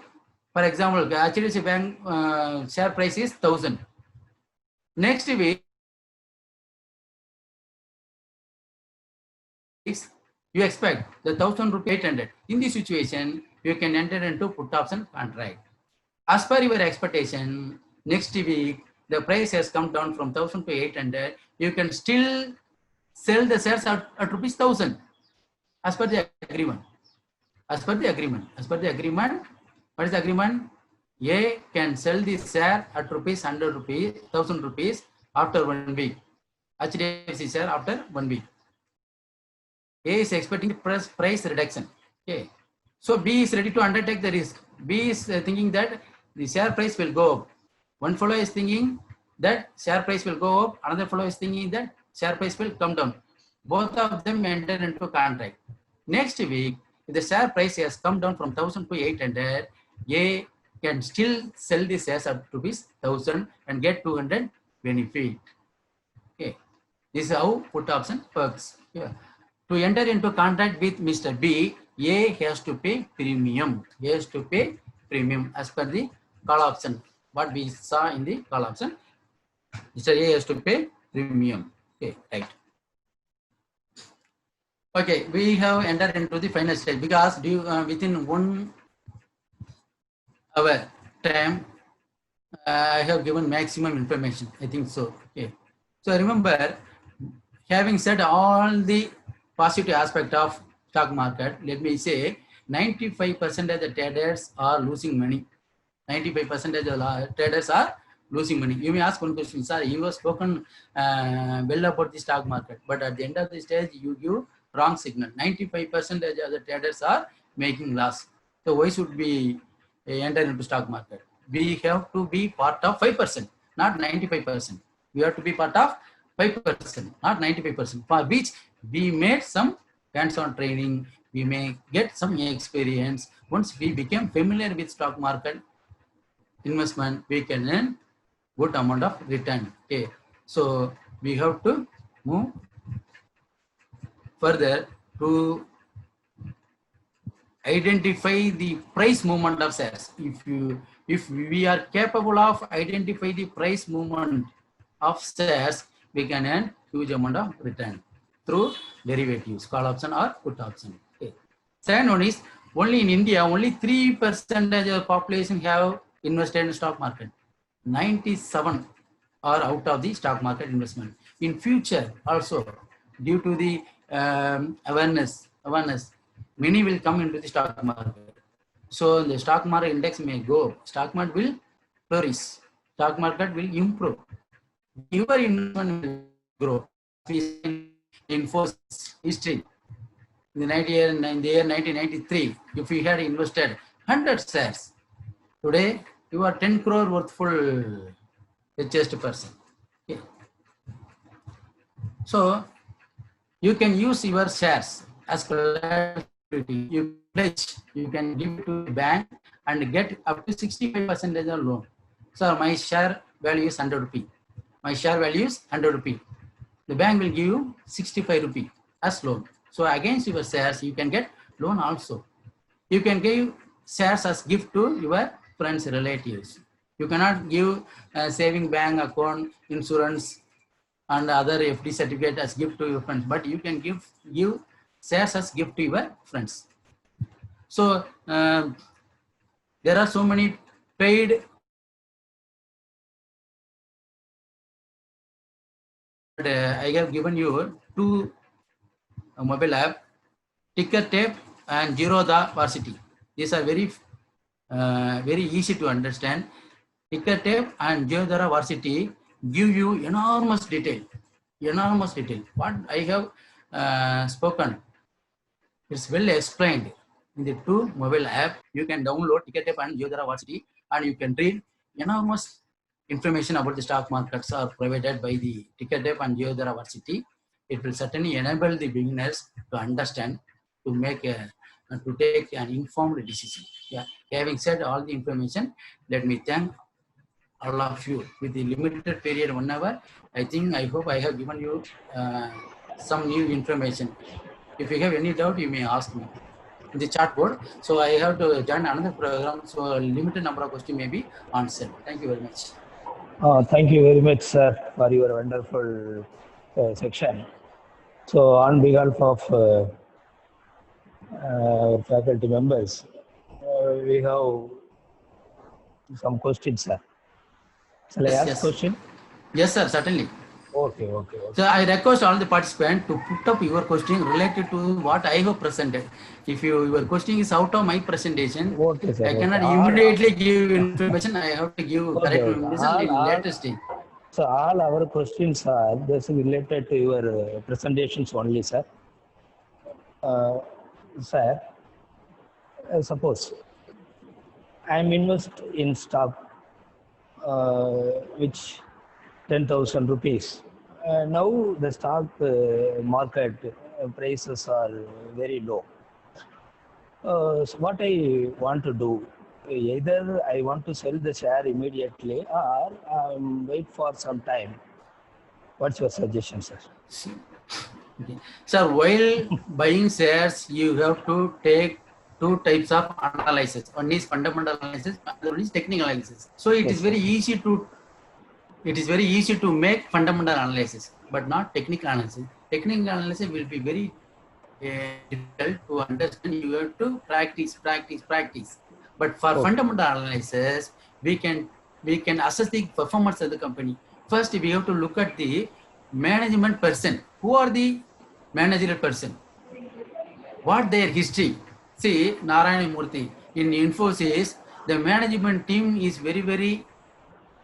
for example, HDFC Bank share price is 1000. Next week, you expect the 1,000 rupees 800. In this situation, you can enter into put option contract. As per your expectation, next week the price has come down from 1,000 to 800. You can still sell the shares at rupees 1,000 as per the agreement. As per the agreement. What is the agreement? A can sell the share at rupees 100 rupees, 1,000 rupees after 1 week. HDFC share after 1 week. A is expecting price reduction. Okay. So B is ready to undertake the risk. B is thinking that the share price will go up. One fellow is thinking that share price will go up. Another fellow is thinking that share price will come down. Both of them enter into a contract. Next week, if the share price has come down from 1,000 to 800, A can still sell the shares at rupees 1,000 and get 200 benefit. Okay. This is how put option works. Yeah. To enter into contract with Mr. B, A has to pay premium. A has to pay premium as per the call option. What we saw in the call option, Mr. A has to pay premium. Okay, right. Okay, we have entered into the final stage because within 1 hour time, I have given maximum information. I think so. Okay. So remember, having said all the positive aspect of stock market, let me say 95% of the traders are losing money. 95% of the traders are losing money. You may ask one question, sir, you have spoken well about the stock market, but at the end of the stage, you give wrong signal. 95% of the traders are making loss. So why should we enter into stock market? We have to be part of 5%, not 95%. We have to be part of 5%, not 95%, for which we made some hands-on training, we may get some experience. Once we become familiar with stock market investment, we can earn good amount of return. Okay, so we have to move further to identify the price movement of shares. If we are capable of identify the price movement of shares, we can earn huge amount of return through derivatives, call option or put option. Okay. Second one is, only in India, only 3% of the population have invested in stock market. 97 are out of the stock market investment. In future also, due to the awareness, many will come into the stock market. So the stock market index may go, stock market will flourish, stock market will improve. Your investment will grow. In Infosys history, in the year 1993, if you had invested 100 shares, today you are 10 crore worthful richest person. Okay. So you can use your shares as collateral. You pledge, you can give it to the bank and get up to 65% of loan. So my share value is 100 rupee. My share value is 100 rupee. The bank will give you 65 rupee as loan. So against your shares, you can get loan also. You can give shares as gift to your friends, relatives. You cannot give a saving bank account, insurance, and other FD certificate as gift to your friends, but you can give shares as gift to your friends. So there are so many paid I have given you 2 mobile app, Tickertape and Zerodha Varsity. These are very easy to understand. Tickertape and Zerodha Varsity give you enormous detail. What I have spoken, it's well explained in the 2 mobile app. You can download Tickertape and Zerodha Varsity and you can read enormous information about the stock markets are provided by the Tickertape and Zerodha Varsity. It will certainly enable the beginners to understand, to make to take an informed decision. Yeah. Having said all the information, let me thank all of you. With the limited period 1 hour, I hope I have given you some new information. If you have any doubt, you may ask me in the chat board. So I have to join another program, so a limited number of questions may be answered. Thank you very much. Thank you very much, sir, for your wonderful section. So on behalf of faculty members, we have some questions, sir. Shall I Yes, ask yes. question? Yes, sir, certainly. Okay, okay, So okay. I request all the participants to put up your question related to what I have presented. If your question is out of my presentation, Okay, sir. I Okay. cannot immediately give information. I have to give Okay, correct okay. information in later stage. So all our questions are this related to your presentations only, sir. Sir, suppose I'm invest in stock, which 10,000 rupees. Now the stock market prices are very low. So what I want to do, either I want to sell the share immediately or wait for some time. What's your suggestion, sir? Okay. Sir, while buying shares, you have to take two types of analysis. One is fundamental analysis, another one is technical analysis. So it is Yes, very sir. easy to make fundamental analysis, but not technical analysis. Technical analysis will be very difficult to understand. You have to practice. But for Okay. fundamental analysis, we can assess the performance of the company. First, we have to look at the management person. Who are the managerial person? What their history? See, Narayana Murthy in Infosys, the management team is very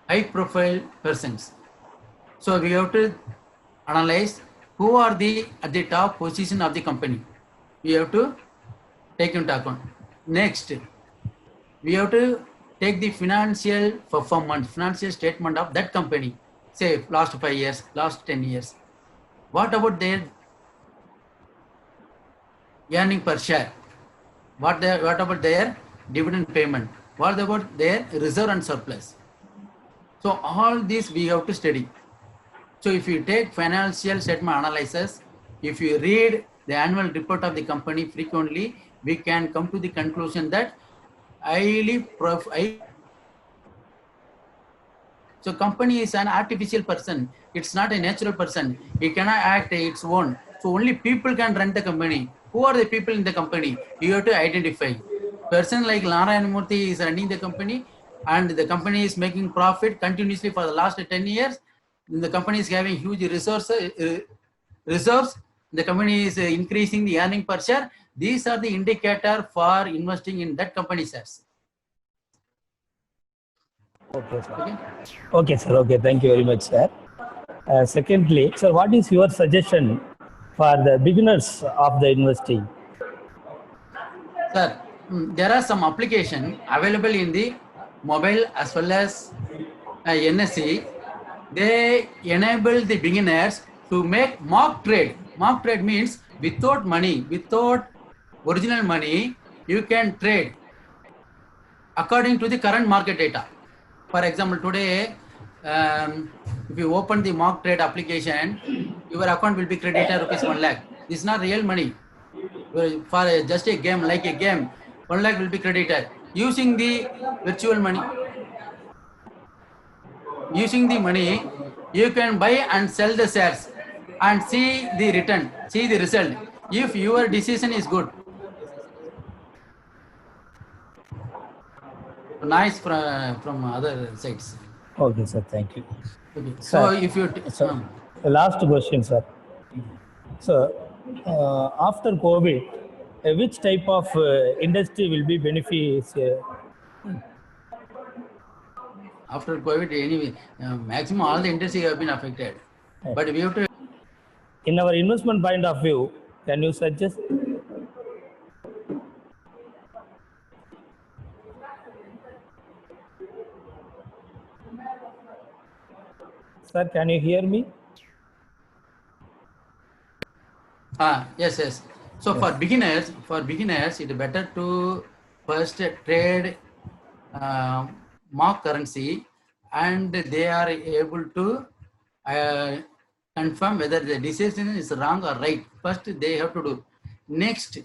high profile persons. So we have to analyze who are the at the top position of the company. We have to take into account. Next, we have to take the financial performance, financial statement of that company. Say last 5 years, last 10 years. What about their earning per share? What about their dividend payment? What about their reserve and surplus? So all this we have to study. So if you take financial statement analysis, if you read the annual report of the company frequently, we can come to the conclusion that so company is an artificial person. It's not a natural person. It cannot act its own. So only people can run the company. Who are the people in the company? You have to identify. Person like Narayana Murthy is running the company and the company is making profit continuously for the last 10 years. The company is having huge reserves. The company is increasing the earning per share. These are the indicator for investing in that company shares. Okay, sir. Okay. Okay, sir. Okay, thank you very much, sir. Secondly, sir, what is your suggestion for the beginners of the investing? Sir, there are some applications available in the mobile as well as NSE. They enable the beginners to make mock trade. Mock trade means without money, without original money, you can trade according to the current market data. For example, today, if you open the mock trade application, your account will be credited rupees 1 lakh. This is not real money. For just a game, like a game, 1 lakh will be credited. Using the virtual money, using the money, you can buy and sell the shares and see the return, see the result. If your decision is good. Nice from other sites. Okay, sir. Thank you. Okay. So Sir, if you the last question, sir. So, after COVID, which type of industry will be beneficial? after COVID, anyway, maximum all the industry have been affected. But we have to. In our investment point of view, can you suggest? Sir, can you hear me? Yes. So for beginners, it's better to first trade mock currency, and they are able to confirm whether the decision is wrong or right. First, they have to do. Next,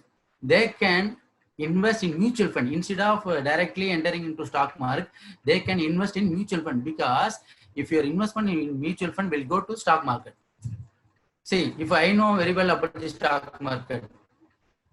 they can invest in mutual fund instead of directly entering into stock market. They can invest in mutual fund, because if your investment in mutual fund will go to stock market. See, if I know very well about the stock market,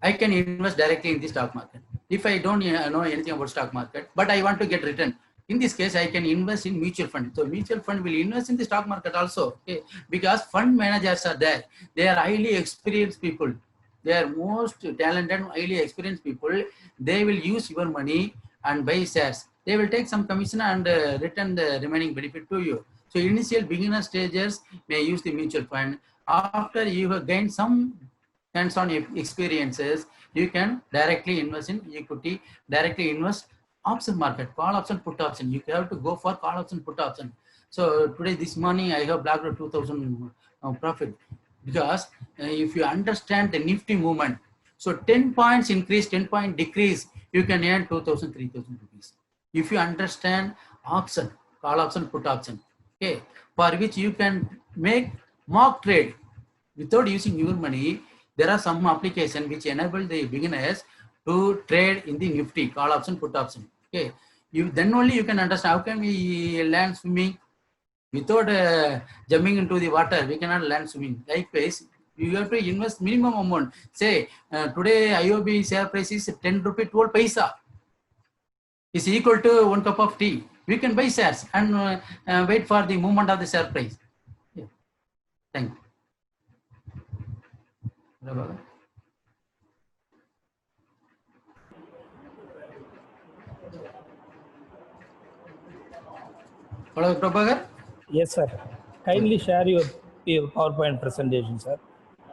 I can invest directly in the stock market. If I don't know anything about stock market, but I want to get return, in this case, I can invest in mutual fund. So mutual fund will invest in the stock market also, okay? Because fund managers are there. They are highly experienced people. They are most talented, highly experienced people. They will use your money and buy shares. They will take some commission and return the remaining benefit to you. So initial beginner stages may use the mutual fund. After you have gained some hands-on experiences, you can directly invest in equity, directly invest option market, call option, put option. You have to go for call option, put option. So today, this morning, I have blocked 2,000 profit because if you understand the Nifty movement, so 10 points increase, 10 point decrease, you can earn 2,000, 3,000 rupees. If you understand option, call option, put option, okay, for which you can make mock trade without using your money. There are some applications which enable the beginners to trade in the Nifty, call option, put option. Okay, you then only you can understand how can we learn swimming without jumping into the water. We cannot learn swimming. Likewise, you have to invest minimum amount. Say today IOB share price is 10 rupee 12 paisa. Is equal to 1 cup of tea. We can buy shares and wait for the movement of the share price. Yeah. Thank you. Hello, Prabhakar. Yes, sir. Kindly share your PowerPoint presentation, sir.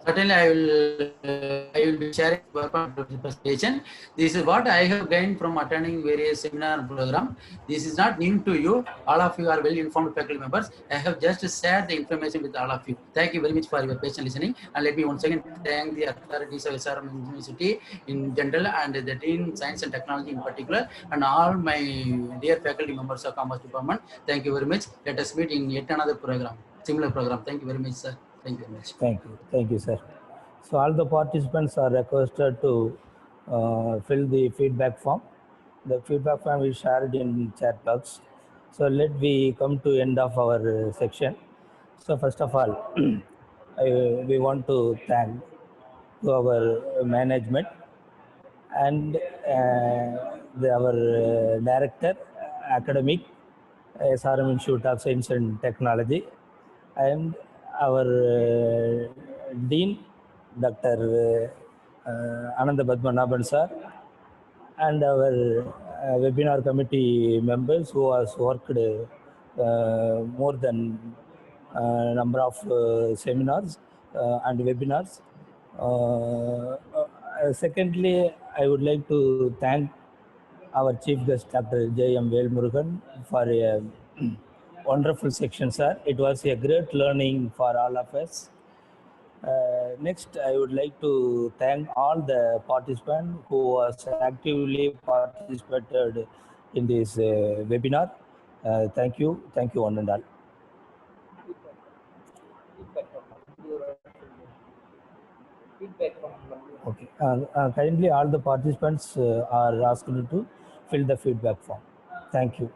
Certainly, I will be sharing PowerPoint presentation. This is what I have gained from attending various seminar program. This is not new to you. All of you are well informed faculty members. I have just shared the information with all of you. Thank you very much for your patient listening. And let me once again thank the authorities of SRM University in general and the Dean Science and Technology in particular, and all my dear faculty members of Commerce Department. Thank you very much. Let us meet in yet another program, similar program. Thank you very much, sir. Thank you very much. Thank you, sir. So all the participants are requested to fill the feedback form. The feedback form is shared in chat box. So let we come to end of our section. So first of all, we want to thank to our management and our director, academic, SRM Institute of Science and Technology, and our Dean, Dr. Ananda Padmanabhan sir, and our webinar committee members who has worked more than number of seminars and webinars. Secondly, I would like to thank our chief guest, Dr. J.M. Velmurugan, for a wonderful section, sir. It was a great learning for all of us. Next, I would like to thank all the participants who was actively participated in this webinar. Thank you one and all. Okay. Kindly, all the participants are asked to fill the feedback form. Thank you.